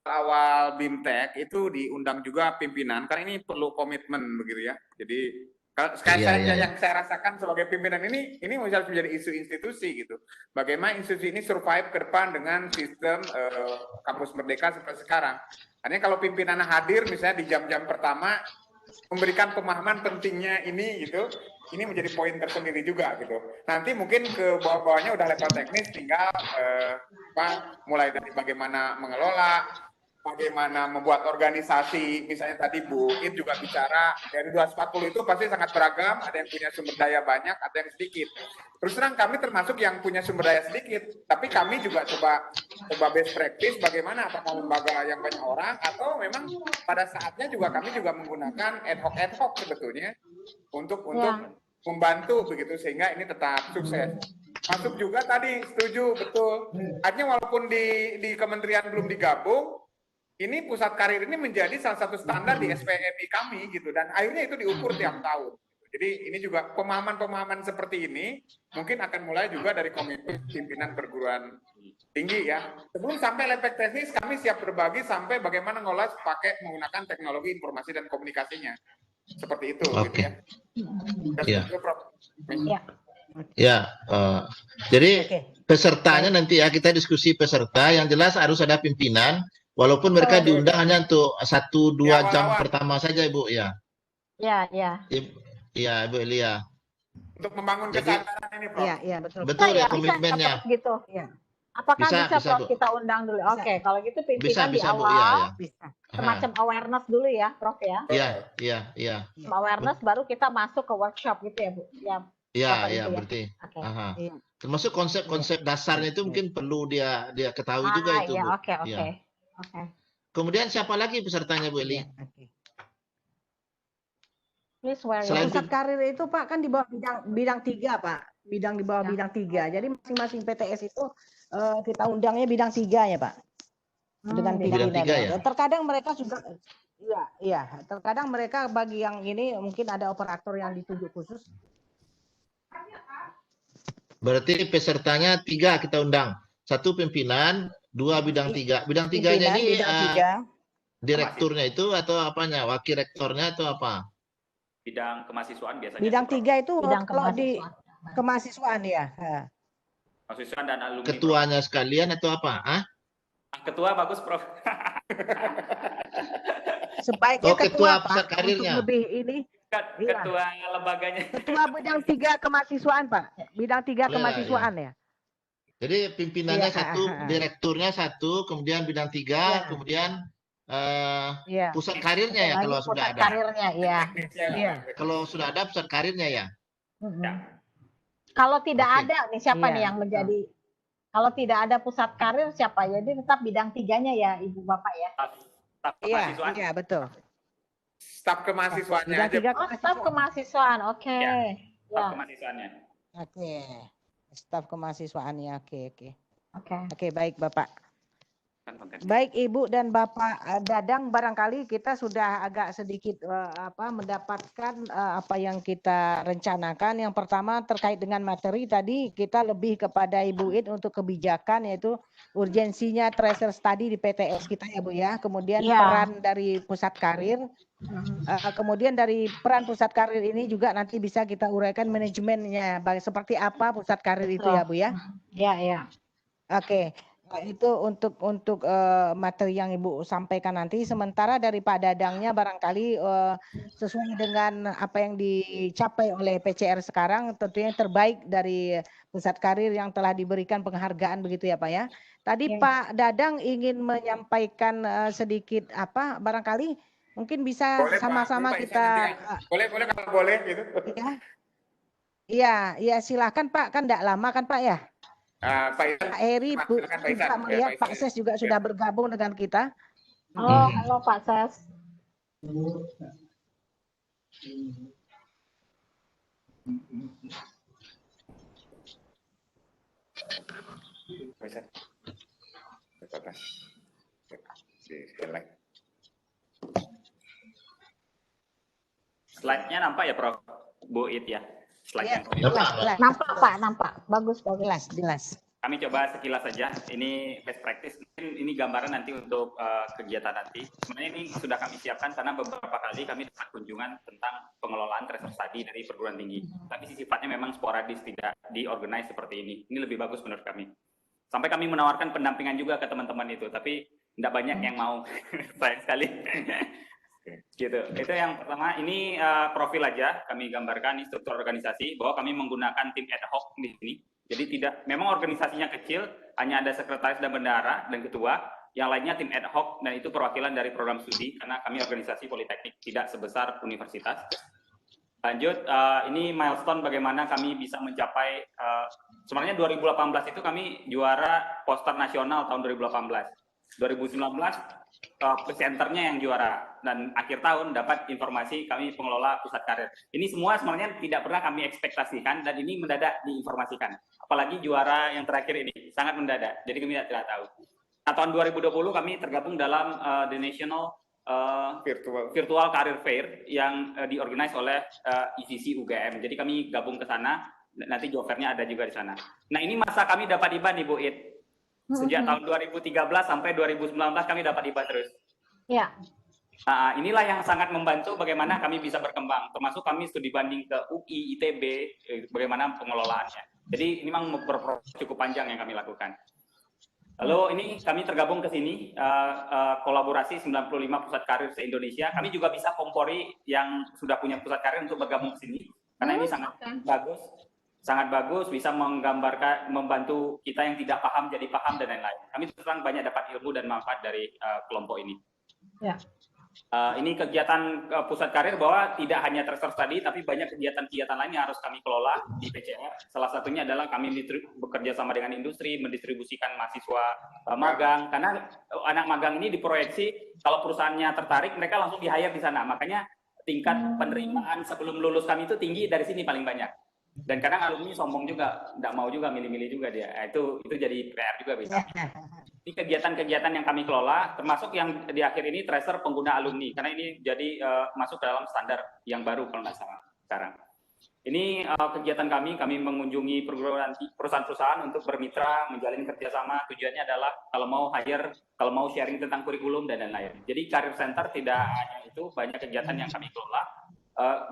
awal BIMTEK itu diundang juga pimpinan, karena ini perlu komitmen begitu ya. Jadi yang saya rasakan sebagai pimpinan ini harus menjadi isu institusi gitu. Bagaimana institusi ini survive ke depan dengan sistem kampus merdeka seperti sekarang. Hanya kalau pimpinannya hadir misalnya di jam-jam pertama memberikan pemahaman pentingnya ini gitu, ini menjadi poin tersendiri juga gitu. Nanti mungkin ke bawah-bawahnya udah level teknis, tinggal mulai dari bagaimana mengelola, bagaimana membuat organisasi, misalnya tadi Bu It juga bicara, dari 240 itu pasti sangat beragam, ada yang punya sumber daya banyak, ada yang sedikit. Terus terang kami termasuk yang punya sumber daya sedikit, tapi kami juga coba best practice bagaimana, apakah lembaga yang banyak orang, atau memang pada saatnya juga kami juga menggunakan ad hoc sebetulnya, untuk membantu begitu, sehingga ini tetap sukses. Masuk juga tadi, setuju, betul. Artinya walaupun di kementerian belum digabung, ini pusat karir ini menjadi salah satu standar di SPMI kami gitu, dan akhirnya itu diukur tiap tahun. Jadi ini juga pemahaman-pemahaman seperti ini mungkin akan mulai juga dari komite pimpinan perguruan tinggi ya. Sebelum sampai aspek teknis, kami siap berbagi sampai bagaimana ngolah pakai menggunakan teknologi informasi dan komunikasinya. Seperti itu. Oke. Gitu ya. Iya. Ya. Ya, jadi Oke. pesertanya nanti ya kita diskusi peserta. Yang jelas harus ada pimpinan, walaupun mereka diundang hanya untuk 1-2 jam pertama saja, Ibu ya. Ya, ya. Iya, Ibu Elia. Untuk membangun Jadi- kesadaran ini, Prof. Iya, iya betul. Betul ya Bisa, komitmennya. Prof, gitu. Iya. Apakah Bisa, bisa, bisa, Prof, Bu. kita undang dulu? Bisa. Oke, kalau gitu Bisa, pimpinan di bisa, Bu. awal, Iya, ya. Bisa. semacam awareness dulu ya, Prof ya. Iya, iya, iya. Awareness baru kita masuk ke workshop gitu ya, Bu. Ya. Iya, Bapak iya, Ibu ya. berarti. Oke. Aha. Iya. Termasuk konsep-konsep dasarnya itu mungkin perlu dia ketahui juga itu, Iya, Bu. oke, oke. Iya. Oke. Kemudian siapa lagi pesertanya, Bu Eli? Iya, oke. Please wear Selain your Pusat karir itu Pak kan di bawah bidang 3 Pak, bidang di bawah Ya. bidang 3. Jadi masing-masing PTS itu kita undangnya bidang 3 ya Pak, dengan bidang Bidang 3 ya? Dan terkadang mereka juga, iya, terkadang mereka bagi yang ini mungkin ada operator yang ditunjuk khusus. Berarti pesertanya 3 kita undang. 1 pimpinan, 2 bidang 3. Bidang 3-nya Pimpinan ini bidang 3, direkturnya itu atau apanya? Wakil rektornya atau apa? Bidang kemahasiswaan biasanya. bidang Prof. 3 itu bidang kalau di kemahasiswaan. kemahasiswaan ya. Mahasiswaan dan alumni. Prof. Ketuanya sekalian atau apa? Ah? Ketua bagus, Prof. Sebaiknya Oh, ketua Pak, pusat karirnya. untuk lebih ini Iya. Ketua lembaganya. ketua bidang 3 kemahasiswaan Pak, bidang 3 Iya, kemahasiswaan ya. Jadi pimpinannya Iya, 1, direkturnya 1, kemudian bidang 3, Iya. kemudian Iya. pusat karirnya ya Lagi kalau sudah pusat ada. karirnya, ya. Iya. Kalau sudah ada pusat karirnya ya. Kalau tidak Oke. ada nih siapa Iya. nih yang menjadi kalau tidak ada pusat karir siapa? Jadi tetap bidang 3-nya ya Ibu Bapak ya. Staf Iya, kemahasiswaan. iya betul. Staf kemahasiswaannya Bidang aja. 3 Oh, staf kemahasiswaan. Oke. Ya. Staf Ya. kemahasiswaannya. Oke. Staf kemahasiswaannya. Oke. Oke. Oke, baik Bapak. Konten. Baik Ibu dan Bapak Dadang, barangkali kita sudah agak sedikit mendapatkan apa yang kita rencanakan. Yang pertama terkait dengan materi tadi kita lebih kepada Ibu It untuk kebijakan, yaitu urgensinya tracer study di PTS kita ya Bu ya. Kemudian Ya. peran dari pusat karir. Kemudian dari peran pusat karir ini juga nanti bisa kita uraikan manajemennya, seperti apa pusat karir itu ya Bu ya. Ya, ya. Oke, itu untuk materi yang Ibu sampaikan nanti. Sementara dari Pak Dadangnya barangkali sesuai dengan apa yang dicapai oleh PCR sekarang, tentunya terbaik dari pusat karir yang telah diberikan penghargaan begitu ya Pak ya. Tadi Ya. Pak Dadang ingin menyampaikan sedikit apa, barangkali mungkin bisa Boleh, Pak. sama-sama Pak Ihsan kita nanti. Boleh kalau boleh gitu. Iya, silakan Pak, kan enggak lama kan Pak ya. Pak Ihsan. Pak Eri, Bu, Silakan, Pak juga Ihsan. melihat Ya, Pak Ses juga sudah bergabung dengan kita. Oh, halo Pak Ses. Pak Ihsan. Di slide. Slide-nya nampak ya, Prof? Bu It ya. Slide-nya. Nampak. Nampak Pak, nampak. Bagus, bagus. Jelas. Kami coba sekilas saja. Ini best practice. Mungkin ini gambaran nanti untuk kegiatan nanti. Sebenarnya ini sudah kami siapkan karena beberapa kali kami dapat kunjungan tentang pengelolaan tracer study dari perguruan tinggi. Tapi sifatnya memang sporadis, tidak diorganize seperti ini. Ini lebih bagus menurut kami. Sampai kami menawarkan pendampingan juga ke teman-teman itu, tapi tidak banyak yang mau. Sayang sekali. Gitu. Itu yang pertama. Ini profil aja kami gambarkan, ini struktur organisasi, bahwa kami menggunakan tim ad hoc di sini. Jadi tidak, memang organisasinya kecil, hanya ada sekretaris dan bendahara dan ketua, yang lainnya tim ad hoc, dan itu perwakilan dari program studi, karena kami organisasi politeknik, tidak sebesar universitas. Lanjut, ini milestone bagaimana kami bisa mencapai, sebenarnya 2018 itu kami juara poster nasional tahun 2018. 2019, presenternya yang juara, dan akhir tahun dapat informasi kami pengelola pusat karir. Ini semua sebenarnya tidak pernah kami ekspektasikan, dan ini mendadak diinformasikan. Apalagi juara yang terakhir ini, sangat mendadak, jadi kami tidak tahu. tahun 2020 kami tergabung dalam The National Virtual Career Fair yang diorganize oleh ICC UGM. Jadi kami gabung ke sana, nanti job fair-nya ada juga di sana. Nah, ini masa kami dapat IBA nih Bu It. Sejak tahun 2013 sampai 2019 kami dapat IBA terus. Ya. Inilah yang sangat membantu bagaimana kami bisa berkembang. Termasuk kami studi banding ke UI, ITB, bagaimana pengelolaannya. Jadi ini memang berproses cukup panjang yang kami lakukan. Lalu ini kami tergabung ke sini, kolaborasi 95 pusat karir se-Indonesia. Kami juga bisa kompori yang sudah punya pusat karir untuk bergabung ke sini. Karena ini sangat bagus, bisa menggambarkan, membantu kita yang tidak paham jadi paham dan lain-lain. Kami terang banyak dapat ilmu dan manfaat dari kelompok ini. Ya. Ini kegiatan pusat karir bahwa tidak hanya tracer study, tapi banyak kegiatan-kegiatan lain yang harus kami kelola di PCR. Salah satunya adalah kami bekerja sama dengan industri, mendistribusikan mahasiswa magang. Karena anak magang ini diproyeksi, kalau perusahaannya tertarik, mereka langsung di-hire di sana. Makanya tingkat penerimaan sebelum lulus kami itu tinggi dari sini paling banyak. Dan kadang alumni sombong juga, nggak mau juga, milih-milih juga dia. Itu jadi PR juga bisa. Ini kegiatan-kegiatan yang kami kelola, termasuk yang di akhir ini tracer pengguna alumni, karena ini jadi masuk dalam standar yang baru kalau nggak salah sekarang. Ini kegiatan kami mengunjungi perusahaan-perusahaan untuk bermitra, menjalin kerjasama. Tujuannya adalah kalau mau hire, kalau mau sharing tentang kurikulum dan lain-lain. Jadi Career Center tidak hanya itu, banyak kegiatan yang kami kelola.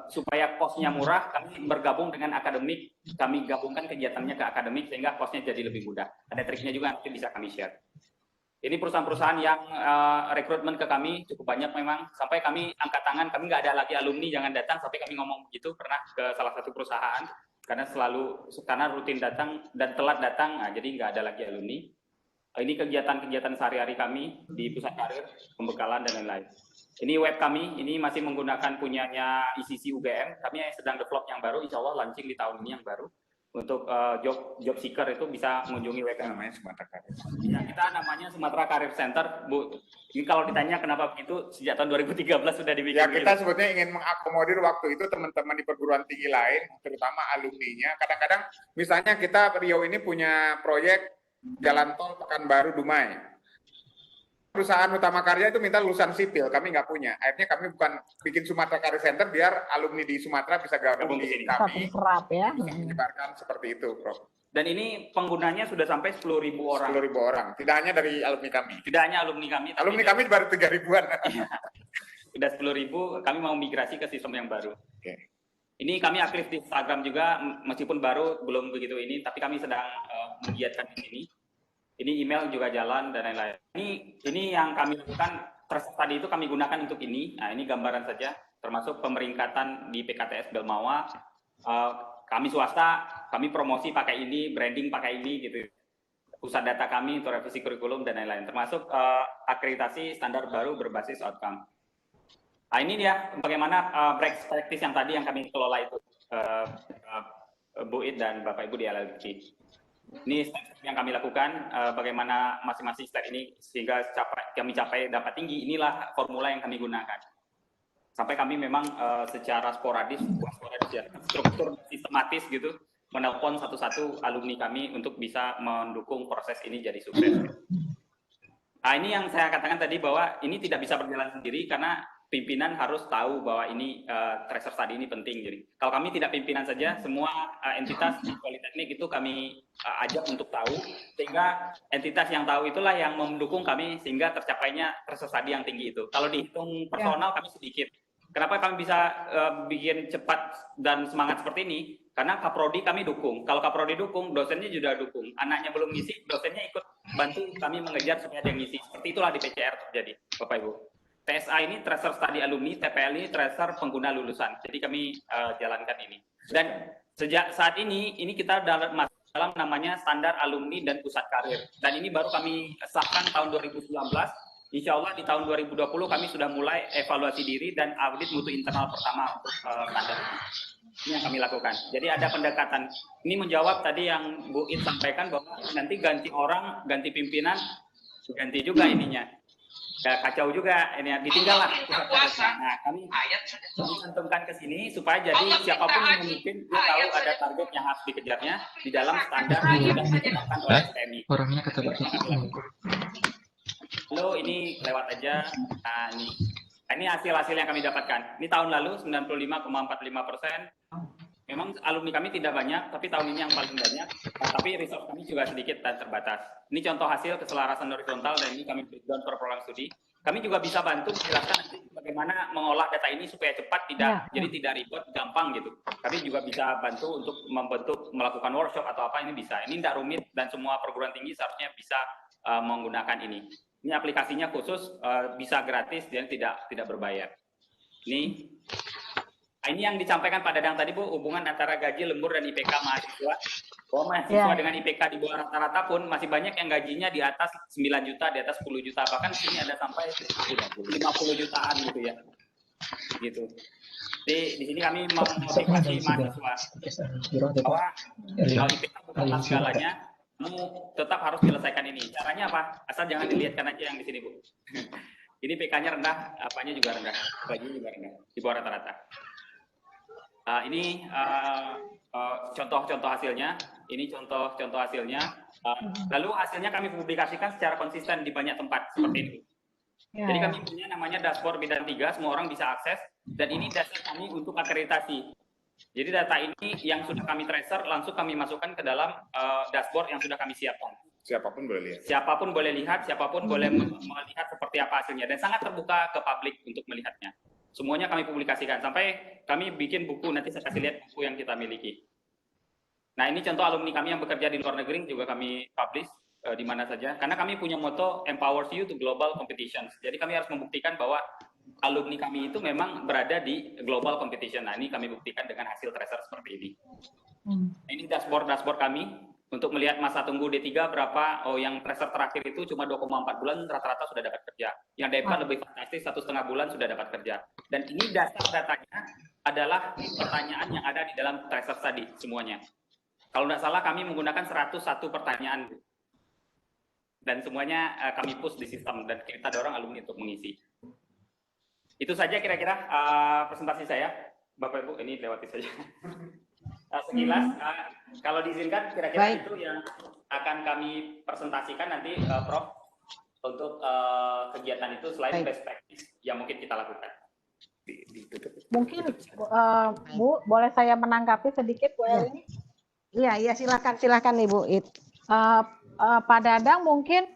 Supaya cost-nya murah, kami bergabung dengan akademik, kami gabungkan kegiatannya ke akademik sehingga cost-nya jadi lebih mudah. Ada triknya juga nanti bisa kami share. Ini perusahaan-perusahaan yang rekrutmen ke kami cukup banyak memang, sampai kami angkat tangan, kami nggak ada lagi alumni, jangan datang, sampai kami ngomong begitu, pernah ke salah satu perusahaan, karena rutin datang dan telat datang, jadi nggak ada lagi alumni. Ini kegiatan-kegiatan sehari-hari kami di pusat karir, pembekalan dan lain-lain. Ini web kami, ini masih menggunakan punyanya ICC UGM. Kami sedang develop yang baru, insya Allah launching di tahun ini yang baru. Untuk job seeker itu bisa mengunjungi web namanya Sumatera Career. Ya, kita namanya Sumatera Career Center, Bu. Ini kalau ditanya kenapa begitu, sejak tahun 2013 sudah dibikin. Ya, kita sebetulnya ingin mengakomodir waktu itu teman-teman di perguruan tinggi lain, terutama alumninya. Kadang-kadang misalnya kita Riau ini punya proyek Jalan Tol Pekanbaru Dumai. Perusahaan Utama Karya itu minta lulusan sipil, kami nggak punya. Akhirnya kami bukan bikin Sumatera Career Center biar alumni di Sumatera bisa gabung di kami. Ya. Bisa menyebarkan seperti itu, Prof. Dan ini penggunanya sudah sampai 10.000 orang. 10.000 orang. Tidak hanya dari alumni kami. Tidak hanya alumni kami. Alumni kami baru 3.000-an. Sudah 10.000, kami mau migrasi ke sistem yang baru. Oke. Ini kami aktif di Instagram juga, meskipun baru, belum begitu ini, tapi kami sedang menggiatkan di sini. Ini email juga jalan dan lain-lain. Ini yang kami lakukan, tadi itu kami gunakan untuk ini. Nah, ini gambaran saja, termasuk pemeringkatan di PKTS Belmawa. Kami swasta, kami promosi pakai ini, branding pakai ini, gitu. Pusat data kami untuk revisi kurikulum dan lain-lain. Termasuk akreditasi standar baru berbasis outcome. Nah, ini dia bagaimana best practice yang tadi yang kami kelola itu, Bu It dan Bapak Ibu di LLG. Ini step yang kami lakukan, bagaimana masing-masing step ini sehingga kami capai dapat tinggi. Inilah formula yang kami gunakan. Sampai kami memang secara sporadis ya, struktur sistematis gitu, menelpon satu-satu alumni kami untuk bisa mendukung proses ini jadi sukses. Nah, ini yang saya katakan tadi bahwa ini tidak bisa berjalan sendiri karena pimpinan harus tahu bahwa ini tracer study ini penting. Jadi kalau kami tidak pimpinan saja, semua entitas di Politeknik itu kami ajak untuk tahu, sehingga entitas yang tahu itulah yang mendukung kami sehingga tercapainya tracer study yang tinggi itu. Kalau dihitung personal kami sedikit. Kenapa kami bisa bikin cepat dan semangat seperti ini? Karena Kaprodi kami dukung. Kalau Kaprodi dukung, dosennya juga dukung. Anaknya belum ngisi, dosennya ikut bantu kami mengejar supaya dia ngisi. Seperti itulah di PCR terjadi, Bapak Ibu. TSA ini tracer study alumni, TPL ini tracer pengguna lulusan. Jadi kami jalankan ini. Dan sejak saat ini kita dalam namanya standar alumni dan pusat karir. Dan ini baru kami sahkan tahun 2019. Insya Allah di tahun 2020 kami sudah mulai evaluasi diri dan audit mutu internal pertama untuk standar ini. Ini yang kami lakukan. Jadi ada pendekatan. Ini menjawab tadi yang Bu It sampaikan bahwa nanti ganti orang, ganti pimpinan, ganti juga ininya. Ya, kacau juga ini, ditinggal lah. Nah, kami cantumkan ke sini supaya jadi siapapun yang memimpin dia tahu ada target yang harus dikejarnya di dalam standar yang sudah ditetapkan oleh TNI. Orangnya kata lalu ini lewat aja. Nah, ini hasil-hasil yang kami dapatkan. Ini tahun lalu 95,45%. Memang alumni kami tidak banyak, tapi tahun ini yang paling banyak. Tapi resource kami juga sedikit dan terbatas. Ini contoh hasil keselarasan horizontal dan ini kami breakdown per program studi. Kami juga bisa bantu menjelaskan nanti bagaimana mengolah data ini supaya cepat, jadi tidak ribet, gampang gitu. Kami juga bisa bantu untuk melakukan workshop atau apa, ini bisa. Ini tidak rumit dan semua perguruan tinggi seharusnya bisa menggunakan ini. Ini aplikasinya khusus, bisa gratis dan tidak berbayar. Ini yang disampaikan Pak Dadang tadi, Bu, hubungan antara gaji lembur dan IPK mahasiswa. Bahwa mahasiswa dengan IPK di bawah rata-rata pun masih banyak yang gajinya di atas 9 juta, di atas 10 juta. Bahkan di sini ada sampai 50 jutaan gitu ya. Gitu. Jadi di sini kami memotivasi mahasiswa bahwa kalau IPK bukan segalanya, kamu tetap harus menyelesaikan ini. Caranya apa? Asal jangan dilihatkan aja yang di sini, Bu. Ini PK-nya rendah, apanya juga rendah, gajinya juga rendah, di bawah rata-rata. Ini contoh-contoh hasilnya. Ini contoh-contoh hasilnya. Lalu hasilnya kami publikasikan secara konsisten di banyak tempat seperti ini. Jadi kami punya namanya dashboard bidang 3, semua orang bisa akses. Dan ini dasar kami untuk akreditasi. Jadi data ini yang sudah kami tracer langsung kami masukkan ke dalam dashboard yang sudah kami siapkan. Siapapun boleh lihat. Siapapun boleh lihat, siapapun boleh melihat seperti apa hasilnya. Dan sangat terbuka ke publik untuk melihatnya. Semuanya kami publikasikan, sampai kami bikin buku, nanti saya kasih lihat buku yang kita miliki. Nah, ini contoh alumni kami yang bekerja di luar negeri, juga kami publish di mana saja. Karena kami punya moto, empowers you to global competitions. Jadi kami harus membuktikan bahwa alumni kami itu memang berada di global competition. Nah, ini kami buktikan dengan hasil tracer seperti ini. Ini dashboard kami. Untuk melihat masa tunggu D3 berapa, yang tracer terakhir itu cuma 2,4 bulan rata-rata sudah dapat kerja. Yang DP lebih fantastis, 1,5 bulan sudah dapat kerja. Dan ini dasar datanya adalah pertanyaan yang ada di dalam tracer tadi semuanya. Kalau tidak salah kami menggunakan 101 pertanyaan. Dan semuanya kami push di sistem dan kita dorong alumni untuk mengisi. Itu saja kira-kira presentasi saya. Bapak Ibu, ini lewati saja. Sekilas, kalau diizinkan kira-kira itu yang akan kami presentasikan nanti, Prof, untuk kegiatan itu selain best practice yang mungkin kita lakukan. Mungkin Bu, boleh saya menanggapi sedikit Bu Eli? Iya, silakan Ibu. Pak Dadang mungkin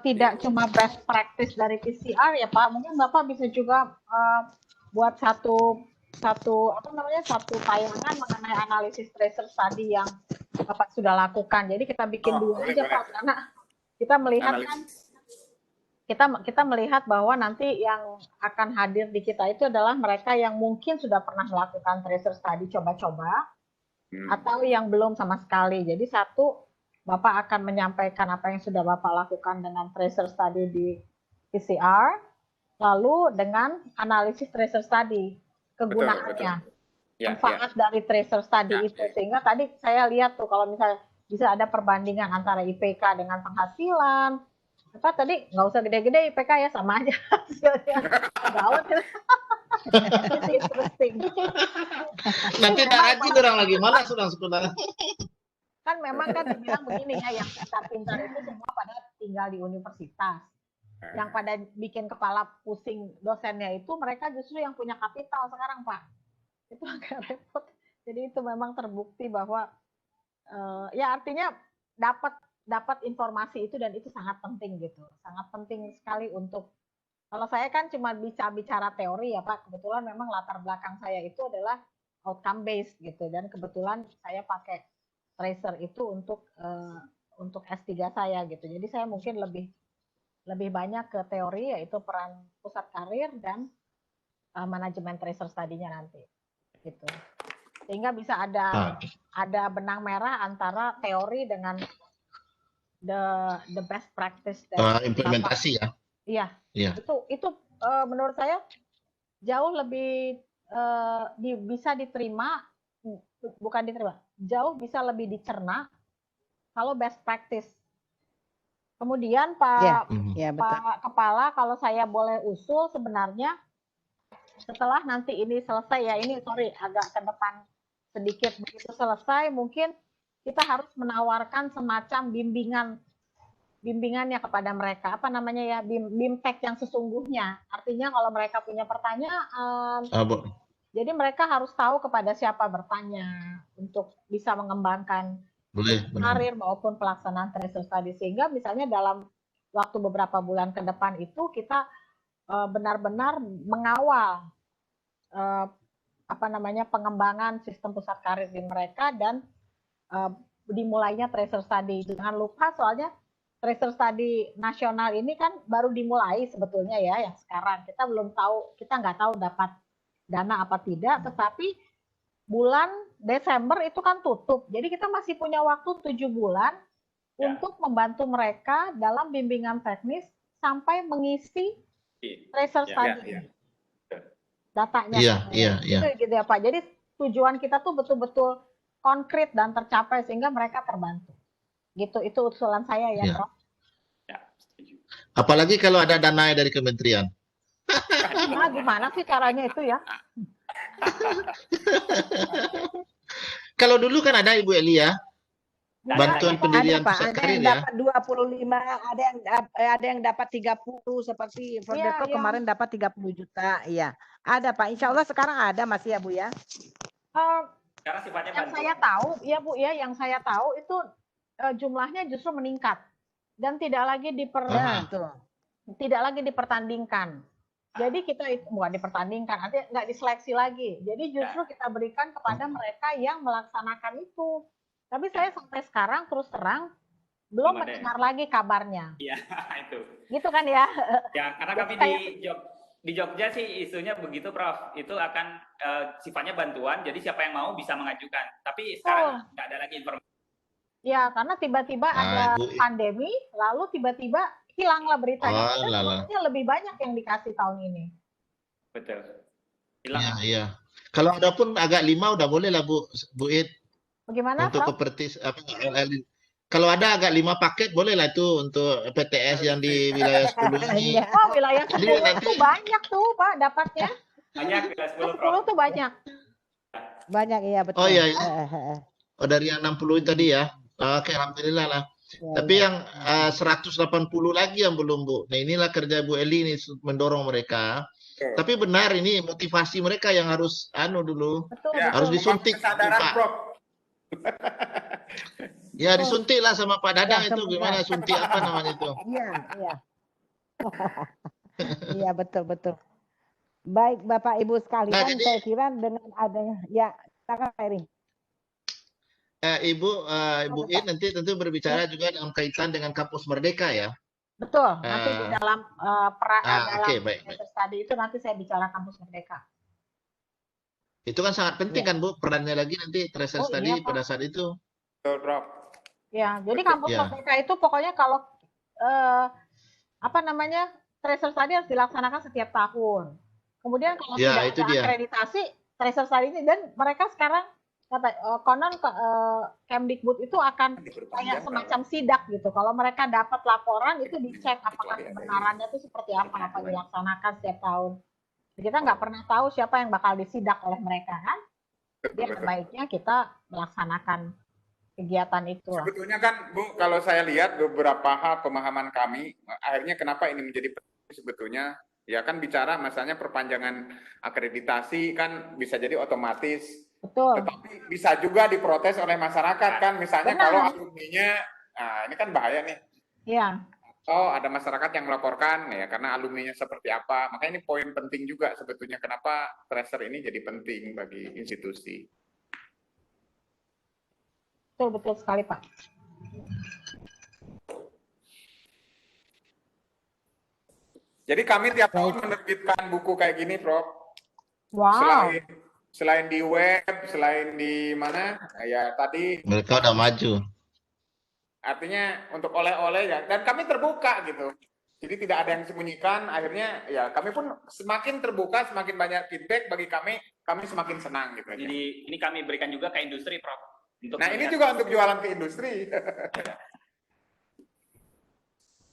tidak cuma best practice dari PCR ya Pak, mungkin Bapak bisa juga buat satu tayangan mengenai analisis tracer study yang Bapak sudah lakukan. Jadi kita bikin dua aja Pak, karena kita melihat kan kita melihat bahwa nanti yang akan hadir di kita itu adalah mereka yang mungkin sudah pernah melakukan tracer study coba-coba atau yang belum sama sekali. Jadi satu, Bapak akan menyampaikan apa yang sudah Bapak lakukan dengan tracer study di PCR, lalu dengan analisis tracer study, kegunaannya, manfaat dari tracer study itu. Sehingga tadi saya lihat tuh kalau misalnya bisa ada perbandingan antara IPK dengan penghasilan. Apa tadi nggak usah gede-gede IPK ya, sama aja hasilnya. Gawat. Interesting. Nanti tak haji orang lagi mana sudah sekolah. Kan memang kan dibilang begini ya, yang pintar-pintar itu semua pada tinggal di universitas. Yang pada bikin kepala pusing dosennya itu mereka justru yang punya kapital sekarang Pak. Itu agak repot. Jadi itu memang terbukti bahwa ya artinya dapat informasi itu dan itu sangat penting gitu. Sangat penting sekali untuk, kalau saya kan cuma bicara teori ya Pak, kebetulan memang latar belakang saya itu adalah outcome based gitu, dan kebetulan saya pakai tracer itu untuk S3 saya gitu. Jadi saya mungkin lebih banyak ke teori, yaitu peran pusat karir dan manajemen tracer study-nya nanti gitu. Sehingga bisa ada benang merah antara teori dengan the best practice dan implementasi ya. Iya. Itu menurut saya jauh lebih bisa diterima, jauh bisa lebih dicerna kalau best practice. Kemudian Pak Kepala, kalau saya boleh usul, sebenarnya setelah nanti ini selesai ya, ini sorry agak ke depan sedikit, begitu selesai mungkin kita harus menawarkan semacam bimbingan bimbingannya kepada mereka, apa namanya ya, BIMTEK yang sesungguhnya. Artinya kalau mereka punya pertanyaan, jadi mereka harus tahu kepada siapa bertanya untuk bisa mengembangkan karir maupun pelaksanaan tracer study, sehingga misalnya dalam waktu beberapa bulan ke depan itu kita benar-benar mengawal apa namanya pengembangan sistem pusat karir di mereka dan dimulainya tracer study. Jangan lupa soalnya tracer study nasional ini kan baru dimulai sebetulnya ya, yang sekarang kita belum tahu, kita nggak tahu dapat dana apa tidak, tetapi bulan Desember itu kan tutup, jadi kita masih punya waktu 7 bulan untuk membantu mereka dalam bimbingan teknis sampai mengisi tracer study datanya. Itu gitu ya Pak. Jadi tujuan kita tuh betul-betul konkret dan tercapai sehingga mereka terbantu. Gitu, itu usulan saya ya, Prof. Ya, setuju. Apalagi kalau ada dana dari kementerian. Nah, gimana sih caranya itu ya? Kalau dulu kan ada Ibu Eli ya, bantuan pendirian pusat karir ya. Dapat 25, ada yang dapat 30 seperti Fordeco kemarin dapat 30 juta. Iya. Ada Pak. Insya Allah sekarang ada masih ya Bu ya. Sekarang sifatnya yang saya tahu ya Bu ya, yang saya tahu itu jumlahnya justru meningkat dan tidak lagi dipertandingkan. Jadi kita bukan dipertandingkan, artinya nggak diseleksi lagi. Jadi justru kita berikan kepada mereka yang melaksanakan itu. Tapi saya sampai sekarang terus terang belum mendengar lagi kabarnya. Iya, itu. Gitu kan ya? Ya, karena kami di Jogja sih isunya begitu, Prof. Itu akan sifatnya bantuan, jadi siapa yang mau bisa mengajukan. Tapi sekarang nggak ada lagi informasi. Ya, karena tiba-tiba ada pandemi, lalu tiba-tiba hilanglah beritanya. Sebetulnya lebih banyak yang dikasih tahun ini. Betul. Hilang. Iya. Kalau ada pun agak 5 udah boleh lah Bu It. Bagaimana? Untuk kalau ada agak 5 paket boleh lah itu untuk PTS yang di wilayah 10 ini. Oh, wilayah 10 itu banyak tuh Pak dapatnya. Banyak, wilayah 10 tuh banyak. Banyak iya betul. Oh iya. Oh dari yang 60 tadi ya. Oke, alhamdulillah lah. Tapi yang 180 lagi yang belum Bu. Nah inilah kerja Bu Eli ini mendorong mereka. Tapi benar ini motivasi mereka yang harus dulu. Betul, harus disuntik Pak. Ya disuntik lah sama Pak Dadang itu gimana suntik apa namanya itu? Iya. Iya betul. Baik Bapak Ibu sekalian, saya kira dengan adanya silakan Pak Eri. Ibu It nanti tentu berbicara juga dalam kaitan dengan Kampus Merdeka ya. Betul. Nanti di dalam baik. Tadi itu nanti saya bicara Kampus Merdeka. Itu kan sangat penting kan Bu, perannya lagi nanti tracer study pada saat itu. Betul, Prof. Ya, jadi Kampus Merdeka itu pokoknya kalau tracer study harus dilaksanakan setiap tahun. Kemudian kalau tidak ada akreditasi tracer study ini, dan mereka sekarang konon Kemdikbud itu akan kayak semacam sidak gitu. Kalau mereka dapat laporan itu dicek apakah kebenarannya itu seperti apa dilaksanakan setiap tahun. Kita nggak pernah tahu siapa yang bakal disidak oleh mereka kan. Jadi sebaiknya kita melaksanakan kegiatan itu. Sebetulnya kan Bu, kalau saya lihat beberapa hal pemahaman kami, akhirnya kenapa ini menjadi penting sebetulnya, ya kan bicara misalnya perpanjangan akreditasi kan bisa jadi otomatis. Betul. Tetapi bisa juga diprotes oleh masyarakat kan, misalnya kalau alumninya, ini kan bahaya nih. Iya. Oh, ada masyarakat yang melaporkan ya karena alumninya seperti apa. Makanya ini poin penting juga sebetulnya kenapa tracer ini jadi penting bagi institusi. Betul sekali Pak. Jadi kami tiap tahun menerbitkan buku kayak gini, Prof. Wow. Selain di web, selain di mana? Ya tadi. Mereka udah maju. Artinya untuk oleh-oleh ya, dan kami terbuka gitu. Jadi tidak ada yang disembunyikan. Akhirnya ya kami pun semakin terbuka, semakin banyak feedback bagi kami semakin senang gitu. Jadi ini kami berikan juga ke industri, Prof. Ini juga untuk jualan ke industri.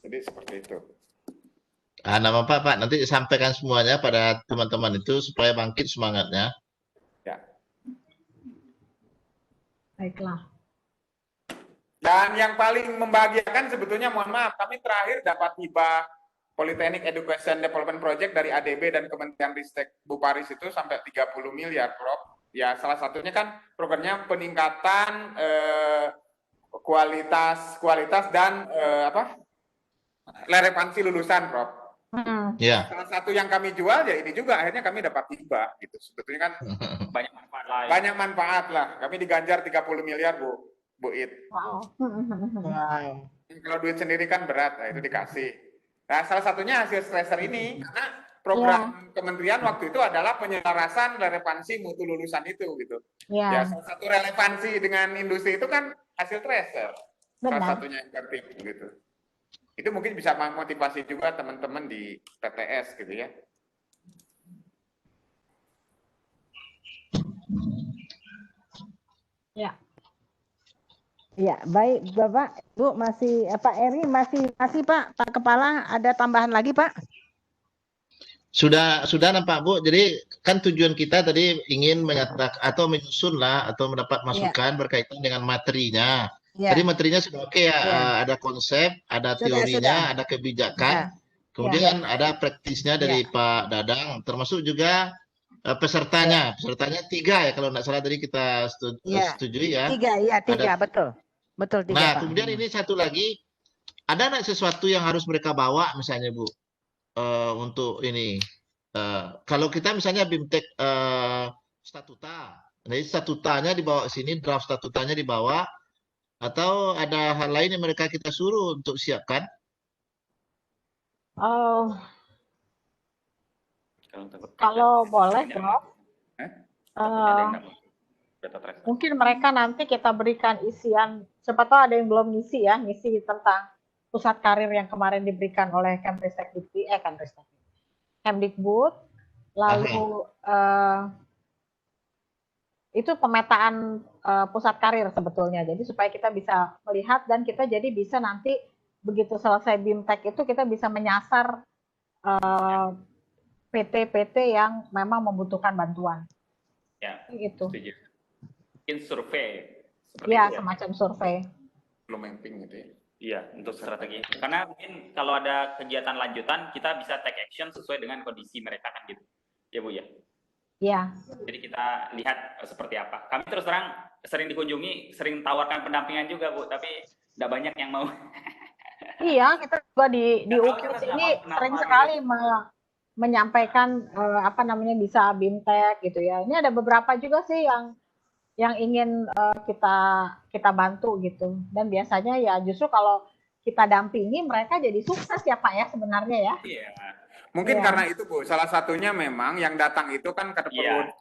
Jadi seperti itu. Nama Pak, nanti sampaikan semuanya pada teman-teman itu supaya bangkit semangatnya. Ya. Baiklah. Dan yang paling membahagiakan sebetulnya, mohon maaf, kami terakhir dapat hibah Polytechnic Education Development Project dari ADB dan Kementerian Ristek Bu Paris itu sampai 30 miliar, Prof. Ya, salah satunya kan programnya peningkatan kualitas dan relevansi lulusan, Prof. Ya. Salah satu yang kami jual ya ini juga, akhirnya kami dapat hibah gitu. Sebetulnya kan Banyak manfaat lah. banyak manfaat lah. Kami diganjar 30 miliar, Bu It. Wow. Wow. Kalau duit sendiri kan berat, nah itu dikasih. Nah, salah satunya hasil stresser ini, karena program kementerian waktu itu adalah penyelarasan relevansi mutu lulusan itu gitu. Ya, salah satu relevansi dengan industri itu kan hasil tracer. Salah satunya yang penting gitu. Itu mungkin bisa memotivasi juga teman-teman di PTS gitu ya. Ya. Ya, baik Bapak, Bu masih Pak Eri masih Pak Kepala, ada tambahan lagi Pak? Sudah nampak Bu. Jadi kan tujuan kita tadi ingin menyatakan atau menyusun lah atau mendapat masukan berkaitan dengan materinya. Tadi materinya sudah oke ya, ada konsep, ada teorinya, ada kebijakan, kemudian ada praktisnya dari Pak Dadang, termasuk juga pesertanya 3 ya kalau tidak salah tadi kita setujui ya. 3 betul 3 Nah, Pak. kemudian ini satu lagi, ada nggak sesuatu yang harus mereka bawa misalnya Bu, untuk ini, kalau kita misalnya BIMTEK statuta, jadi statutanya dibawa ke sini, draft statutanya dibawa, atau ada hal lain yang mereka kita suruh untuk siapkan? Kalau boleh, Prof. Mungkin mereka nanti kita berikan isian, siapa tahu ada yang belum ngisi ya, ngisi tentang pusat karir yang kemarin diberikan oleh Kemdikbud, lalu itu pemetaan pusat karir sebetulnya. Jadi supaya kita bisa melihat dan kita jadi bisa nanti begitu selesai BIMTEK itu kita bisa menyasar PT-PT yang memang membutuhkan bantuan. Ya, gitu. Mungkin survei. Ya, semacam survei. Belum mapping gitu ya. Iya, untuk strategi. Karena mungkin kalau ada kegiatan lanjutan, kita bisa take action sesuai dengan kondisi mereka kan gitu. Ya Bu ya? Iya. Jadi kita lihat seperti apa. Kami terus terang sering dikunjungi, sering tawarkan pendampingan juga Bu, tapi tidak banyak yang mau. Iya, kita juga di UKIS ini sering sekali menyampaikan bisa BIMTEK gitu ya. Ini ada beberapa juga sih yang ingin kita bantu gitu. Dan biasanya ya justru kalau kita dampingi mereka jadi sukses ya Pak ya sebenarnya ya. Iya. Mungkin karena itu Bu, salah satunya memang yang datang itu kan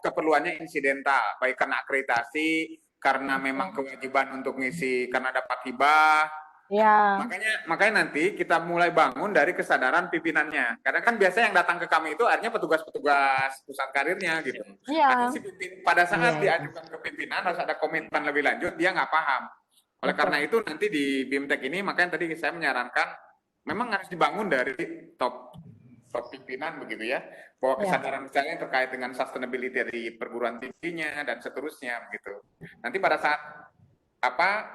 keperluannya insidental, baik karena akreditasi, karena memang kewajiban untuk ngisi karena dapat hibah. Ya. Makanya nanti kita mulai bangun dari kesadaran pimpinannya. Karena kan biasanya yang datang ke kami itu artinya petugas-petugas pusat karirnya gitu. Iya. Pada saat diajukan ke pimpinan harus ada komitmen lebih lanjut, dia nggak paham. Oleh karena itu nanti di BIMTEK ini makanya tadi saya menyarankan memang harus dibangun dari top pimpinan begitu ya. Bahwa kesadaran misalnya terkait dengan sustainability dari perguruan tingginya dan seterusnya begitu. Nanti pada saat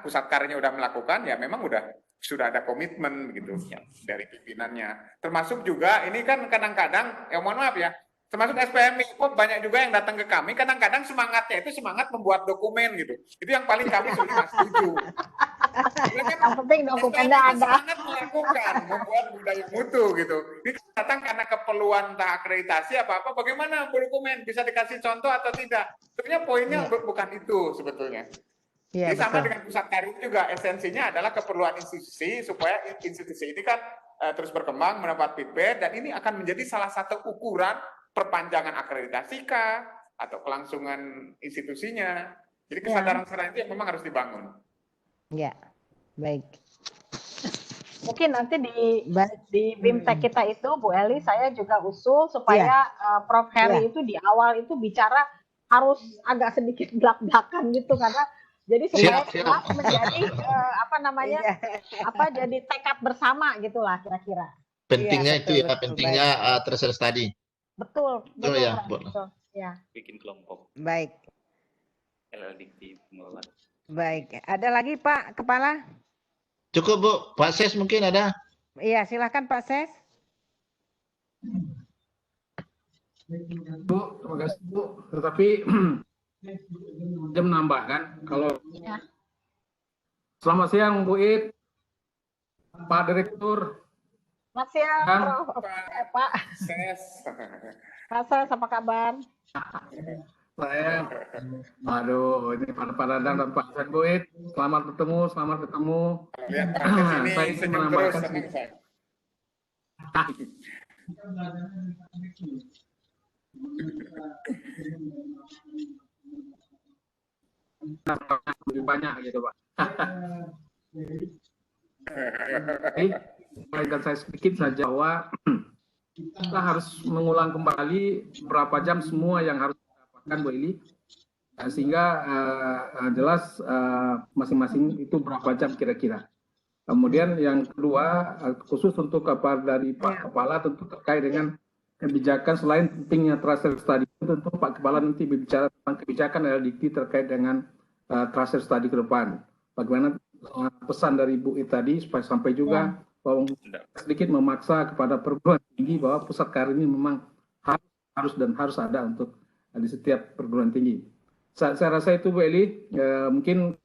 pusat karirnya udah melakukan ya memang sudah ada komitmen begitu dari pimpinannya. Termasuk juga ini kan kadang-kadang mohon maaf ya, termasuk SPMI kok banyak juga yang datang ke kami kadang-kadang semangatnya itu semangat membuat dokumen gitu. Itu yang paling kami sudah setuju. Yang penting dokumennya ada. Semangat melakukan, membuat budaya mutu gitu. Ini datang karena keperluan entah akreditasi apa-apa, bagaimana dokumen bisa dikasih contoh atau tidak. Sebenarnya poinnya bukan itu sebetulnya. Ya, jadi sama dengan pusat karir juga esensinya adalah keperluan institusi supaya institusi ini kan terus berkembang mendapat feedback dan ini akan menjadi salah satu ukuran perpanjangan akreditasi atau kelangsungan institusinya. Jadi kesadaran itu yang memang harus dibangun. Ya, baik. Mungkin nanti di BIMTEK kita itu Bu Eli saya juga usul supaya Prof Heri itu di awal itu bicara harus agak sedikit belak-belakan gitu karena jadi supaya kelas menjadi jadi tekad bersama gitulah kira-kira. Pentingnya itu ya, pentingnya tracer study. Betul ya. Bikin kelompok. Baik. LLDP pengelola. Baik, ada lagi Pak Kepala? Cukup Bu, Pak Ses mungkin ada? Iya, silakan Pak Ses. Bu, terima kasih Bu. Tetapi dia menambahkan kalau selamat siang Bu It, Pak Direktur. Selamat siang, Kang. Pak. Ses. Pak Ses, apa kabar? Saya, aduh, ini Pak Dadang dan Pak Hasan Bu It. Selamat bertemu, selamat bertemu. Lihat Pak Ses ini Saya ingin senyum terus. menambahkan senang saya. lebih banyak gitu Pak. Jadi, dan saya sedikit saja bahwa kita harus mengulang kembali berapa jam semua yang harus didapatkan Bu Eli, sehingga jelas masing-masing itu berapa jam kira-kira. Kemudian yang kedua, khusus untuk dari Pak Kepala tentu terkait dengan kebijakan selain pentingnya tracer study, tentu Pak Kepala nanti berbicara tentang kebijakan LDK terkait dengan tracer study ke depan. Bagaimana pesan dari Bu It tadi supaya sampai juga bahwa sedikit memaksa kepada perguruan tinggi bahwa pusat karir ini memang harus ada untuk di setiap perguruan tinggi. Saya rasa itu Bu Eli, mungkin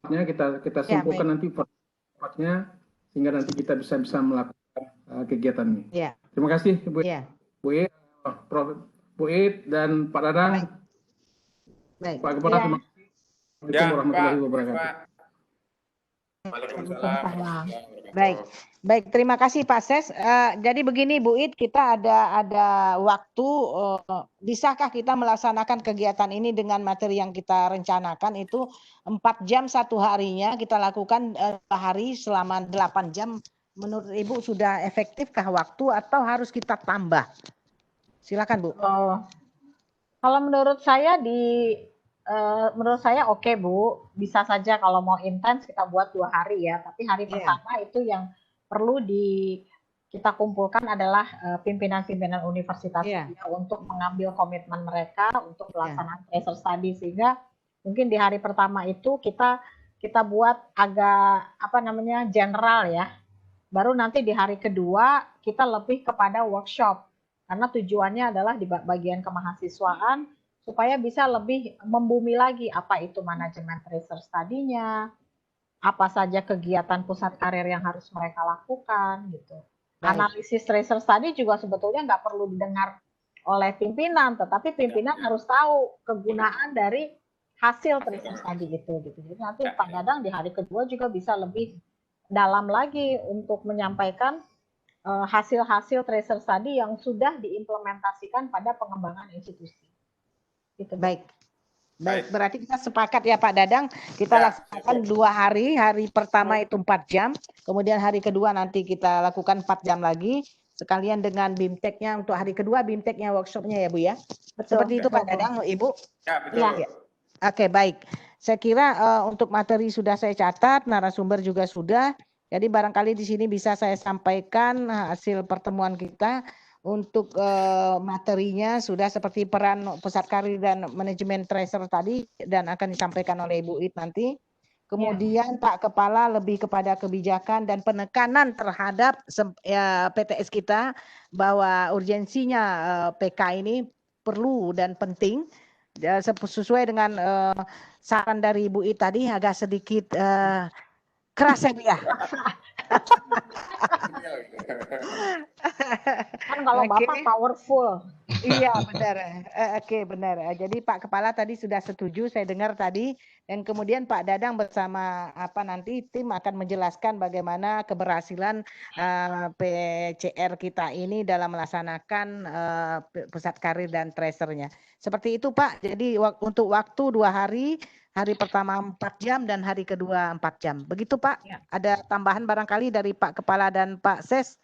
kita simpulkan nanti faktornya sehingga nanti kita bisa melakukan kegiatan ini. Ya. Terima kasih Bu Ya. Bu It dan Pak Dadang. Baik. Pak Kepala, terima kasih. Assalamualaikum warahmatullahi wabarakatuh. Waalaikumsalam. Baik, terima kasih Pak Ses. Jadi begini Bu It, kita ada waktu, bisakah kita melaksanakan kegiatan ini dengan materi yang kita rencanakan itu 4 jam satu harinya, kita lakukan hari selama 8 jam. Menurut Ibu sudah efektifkah waktu atau harus kita tambah? Silakan Bu. Kalau menurut saya oke Bu, bisa saja kalau mau intens kita buat 2 hari ya, tapi hari pertama itu yang perlu kita kumpulkan adalah pimpinan-pimpinan universitas untuk mengambil komitmen mereka untuk pelaksanaan tracer study, sehingga mungkin di hari pertama itu kita buat agak general ya, baru nanti di hari kedua kita lebih kepada workshop, karena tujuannya adalah di bagian kemahasiswaan supaya bisa lebih membumi lagi apa itu manajemen tracer study-nya, apa saja kegiatan pusat karir yang harus mereka lakukan gitu. Analisis tracer study juga sebetulnya nggak perlu didengar oleh pimpinan, tetapi pimpinan harus tahu kegunaan dari hasil tracer study itu gitu. Jadi nanti Pak Dadang di hari kedua juga bisa lebih dalam lagi untuk menyampaikan hasil-hasil tracer study yang sudah diimplementasikan pada pengembangan institusi. Gitu. Baik, berarti kita sepakat ya Pak Dadang, kita laksanakan 2 hari, hari pertama itu 4 jam, kemudian hari kedua nanti kita lakukan 4 jam lagi, sekalian dengan BIMTEK-nya untuk hari kedua, BIMTEK-nya workshop-nya ya Bu ya? Betul. Seperti itu Pak Dadang, Ibu? Ya, betul. Ya. Oke, baik. Saya kira untuk materi sudah saya catat, narasumber juga sudah, jadi barangkali di sini bisa saya sampaikan hasil pertemuan kita. Untuk materinya sudah seperti peran pusat karir dan manajemen tracer tadi dan akan disampaikan oleh Ibu It nanti. Kemudian Pak Kepala lebih kepada kebijakan dan penekanan terhadap PTS kita bahwa urgensinya PK ini perlu dan penting. Sesuai dengan saran dari Ibu It tadi agak sedikit keras ya. Kan kalau Bapak powerful. Iya benar. Oke, benar. Jadi Pak Kepala tadi sudah setuju, saya dengar tadi, dan kemudian Pak Dadang bersama nanti tim akan menjelaskan bagaimana keberhasilan PCR kita ini dalam melaksanakan pusat karir dan tracernya. Seperti itu Pak. Jadi untuk waktu 2 hari. Hari pertama 4 jam dan hari kedua 4 jam. Begitu Pak? Ya. Ada tambahan barangkali dari Pak Kepala dan Pak Ses?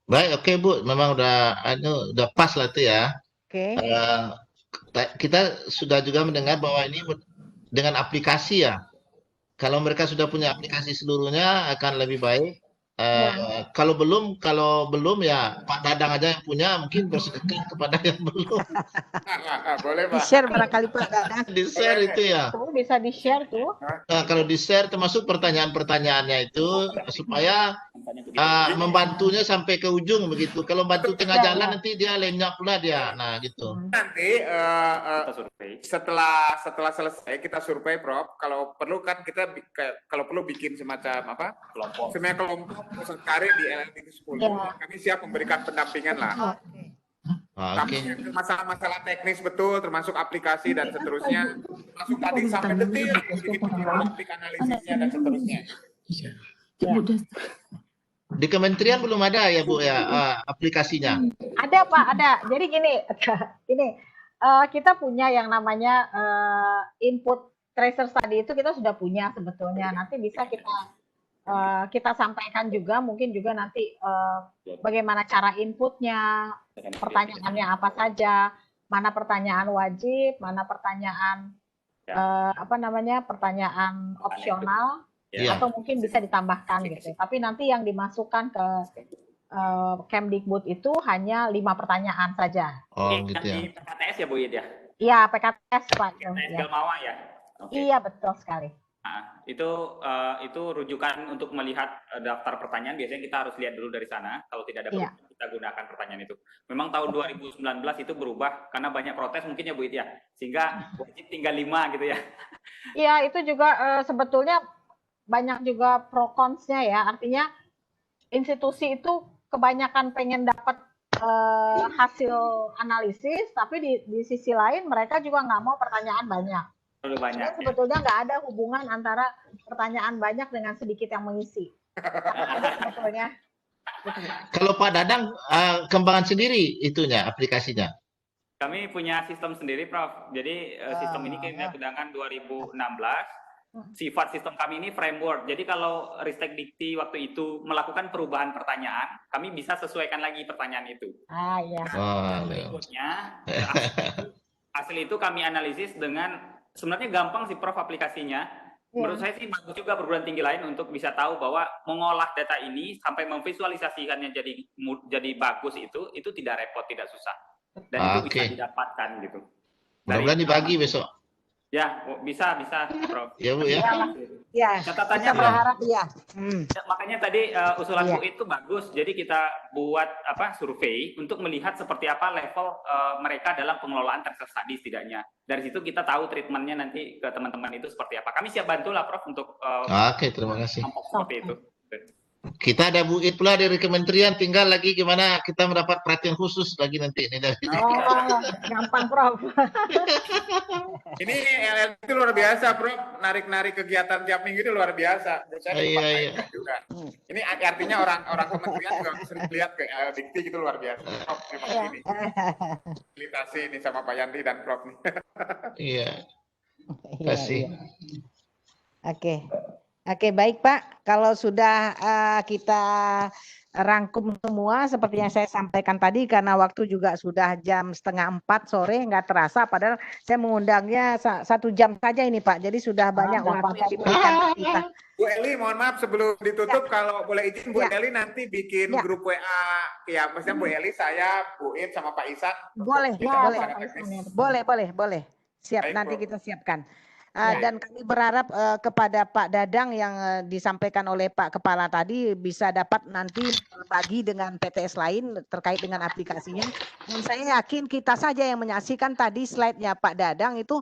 Baik, oke Bu. Memang udah pas lah itu ya. Oke. Kita sudah juga mendengar bahwa ini dengan aplikasi ya. Kalau mereka sudah punya aplikasi seluruhnya akan lebih baik. Kalau belum ya Pak Dadang aja yang punya, mungkin bersedekah kepada yang belum. Boleh, Pak. Di-share barangkali Pak Dadang. Di-share itu ya. Tuh bisa di-share tuh. Nah, kalau di-share termasuk pertanyaan-pertanyaannya itu supaya membantunya sampai ke ujung begitu. Kalau bantu tengah jalan nanti dia lenyap pula dia. Nah, gitu. Nanti Kita survei. setelah selesai kita survei, Prof. Kalau perlu kan kita kalau perlu bikin semacam apa? Kelompok. Kelompok pusat karir di LLT 10. Ya. Kami siap memberikan pendampingan lah. Oke. Tapi masalah-masalah teknis betul, termasuk aplikasi dan seterusnya, masuk tadi sampai detil, begitu aplik analisisnya dan seterusnya. Di kementerian belum ada ya Bu ya aplikasinya. Ada Pak, ada. Jadi gini, kita punya yang namanya input tracer study itu kita sudah punya sebetulnya. Nanti bisa kita sampaikan juga, mungkin juga nanti bagaimana cara inputnya, pertanyaannya apa saja, mana pertanyaan wajib, mana pertanyaan pertanyaan opsional. Iya. Atau mungkin bisa ditambahkan gitu. Tapi nanti yang dimasukkan ke Kemdikbud itu hanya 5 pertanyaan saja. Oh gitu ya. Di PKTS ya Bu Id ya? Iya, PKTS Pak. PKTS Ya. Galmawa ya? Oke. Iya, betul sekali. Nah, itu rujukan untuk melihat daftar pertanyaan. Biasanya kita harus lihat dulu dari sana. Kalau tidak ada Iya. perubahan, kita gunakan pertanyaan itu. Memang tahun 2019 itu berubah karena banyak protes mungkin ya Bu Id ya. Sehingga wajib tinggal 5 gitu ya. Iya, itu juga sebetulnya banyak juga pro cons-nya ya. Artinya institusi itu kebanyakan pengen dapat hasil analisis, tapi di sisi lain mereka juga nggak mau pertanyaan banyak. Terlalu banyak. Jadi sebetulnya nggak ada hubungan antara pertanyaan banyak dengan sedikit yang mengisi. Sebetulnya. Kalau Pak Dadang kembangan sendiri itunya aplikasinya. Kami punya sistem sendiri, Prof. Jadi sistem ini kita gunakan 2016. Sifat sistem kami ini framework. Jadi kalau Ristek Dikti waktu itu melakukan perubahan pertanyaan, kami bisa sesuaikan lagi pertanyaan itu. Ah iya. Berikutnya, hasil itu kami analisis dengan sebenarnya gampang sih Prof aplikasinya. Menurut saya sih bagus juga perguruan tinggi lain untuk bisa tahu bahwa mengolah data ini sampai memvisualisasikannya jadi bagus itu tidak repot, tidak susah. Dan itu bisa didapatkan gitu. Mudah-mudahan dibagi besok. Ya, bisa Prof. Ya Bu ya. Ya, catatannya berharap ya. Makanya tadi usulan Bu itu bagus. Jadi kita buat survei untuk melihat seperti apa level mereka dalam pengelolaan tracer study setidaknya. Dari situ kita tahu treatmentnya nanti ke teman-teman itu seperti apa. Kami siap bantu lah Prof untuk Oke, terima kasih. seperti itu. Kita ada Bu Id pula dari kementerian, tinggal lagi gimana kita mendapat perhatian khusus lagi nanti ini dari. Gampang Prof. Ini LLT itu luar biasa, Prof. Narik-narik kegiatan tiap minggu itu luar biasa. Iya. Juga. Ini artinya orang kementerian juga sering lihat ke Dikti gitu luar biasa. Prof, terima kasih nih. Fasilitasi ini sama Pak Yandri dan Prof nih. Iya. Terima kasih. Oke, baik Pak. Kalau sudah kita rangkum semua seperti yang saya sampaikan tadi, karena waktu juga sudah jam 3:30 sore, nggak terasa. Padahal saya mengundangnya 1 jam saja ini Pak. Jadi sudah banyak waktu yang diberikan kita. Bu Eli, mohon maaf sebelum ditutup, kalau boleh izin Bu Eli nanti bikin grup WA. Ya, maksudnya Bu Eli, saya, Bu Id, sama Pak Isan. Boleh. Siap, baik, nanti kita siapkan. Dan kami berharap kepada Pak Dadang yang disampaikan oleh Pak Kepala tadi bisa dapat nanti berbagi dengan PTS lain terkait dengan aplikasinya. Dan saya yakin kita saja yang menyaksikan tadi slide-nya Pak Dadang itu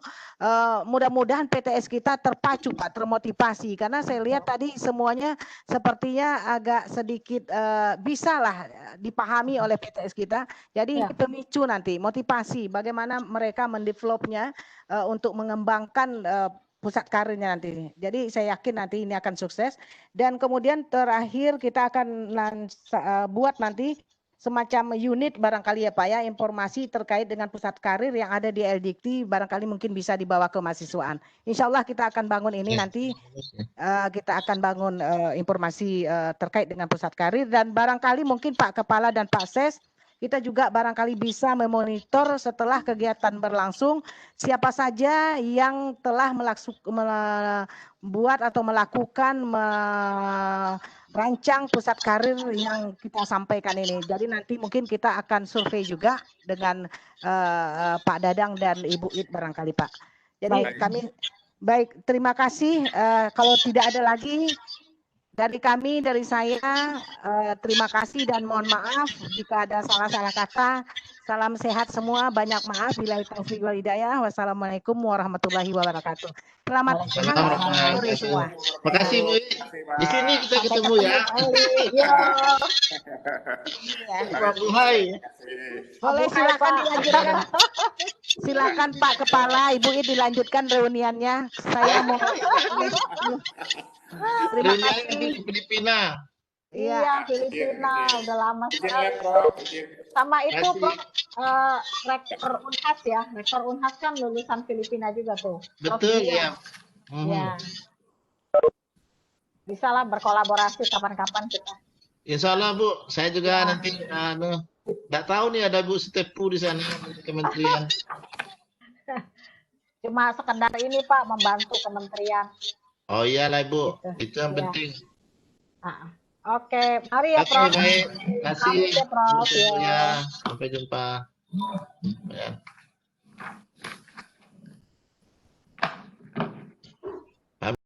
mudah-mudahan PTS kita terpacu Pak, termotivasi. Karena saya lihat tadi semuanya sepertinya agak sedikit bisa lah dipahami oleh PTS kita. Jadi ini pemicu nanti, motivasi bagaimana mereka mendevelopnya untuk mengembangkan pusat karirnya nanti. Jadi saya yakin nanti ini akan sukses. Dan kemudian terakhir kita akan buat nanti semacam unit barangkali ya Pak ya, informasi terkait dengan pusat karir yang ada di LDikti, barangkali mungkin bisa dibawa ke mahasiswaan. Insya Allah kita akan bangun ini nanti, kita akan bangun informasi terkait dengan pusat karir, dan barangkali mungkin Pak Kepala dan Pak Ses, kita juga barangkali bisa memonitor setelah kegiatan berlangsung siapa saja yang telah membuat atau melakukan rancang pusat karir yang kita sampaikan ini. Jadi nanti mungkin kita akan survei juga dengan Pak Dadang dan Ibu It barangkali Pak. Jadi baik, terima kasih. Kalau tidak ada lagi dari saya, terima kasih dan mohon maaf jika ada salah-salah kata. Salam sehat semua, banyak maaf. Billahi taufiq wal hidayah. Wassalamualaikum warahmatullahi wabarakatuh. Selamat siang, selamat sore semua. Terima kasih Bu. Di sini kita ketemu ya. Hai. Boleh silakan dilanjutkan. Silakan Pak Kepala, Ibu I dilanjutkan reuniannya. Saya mau. Terima kasih. Di Filipina. Iya, Filipina udah lama sekali. Sama itu Prof, Rektor Unhas ya. Rektor Unhas kan lulusan Filipina juga tuh. Betul ya. Ya. Bisa lah berkolaborasi kapan-kapan kita. Insya Allah Bu, saya juga nanti nggak tahu nih ada Bu Stepu di sana kementerian. Cuma sekedar ini Pak, membantu kementerian. Oh iyalah Bu, itu yang penting. Oke, mari ya Prof. Baik, terima kasih. Mari ya Prof. Ya, sampai jumpa. Ya.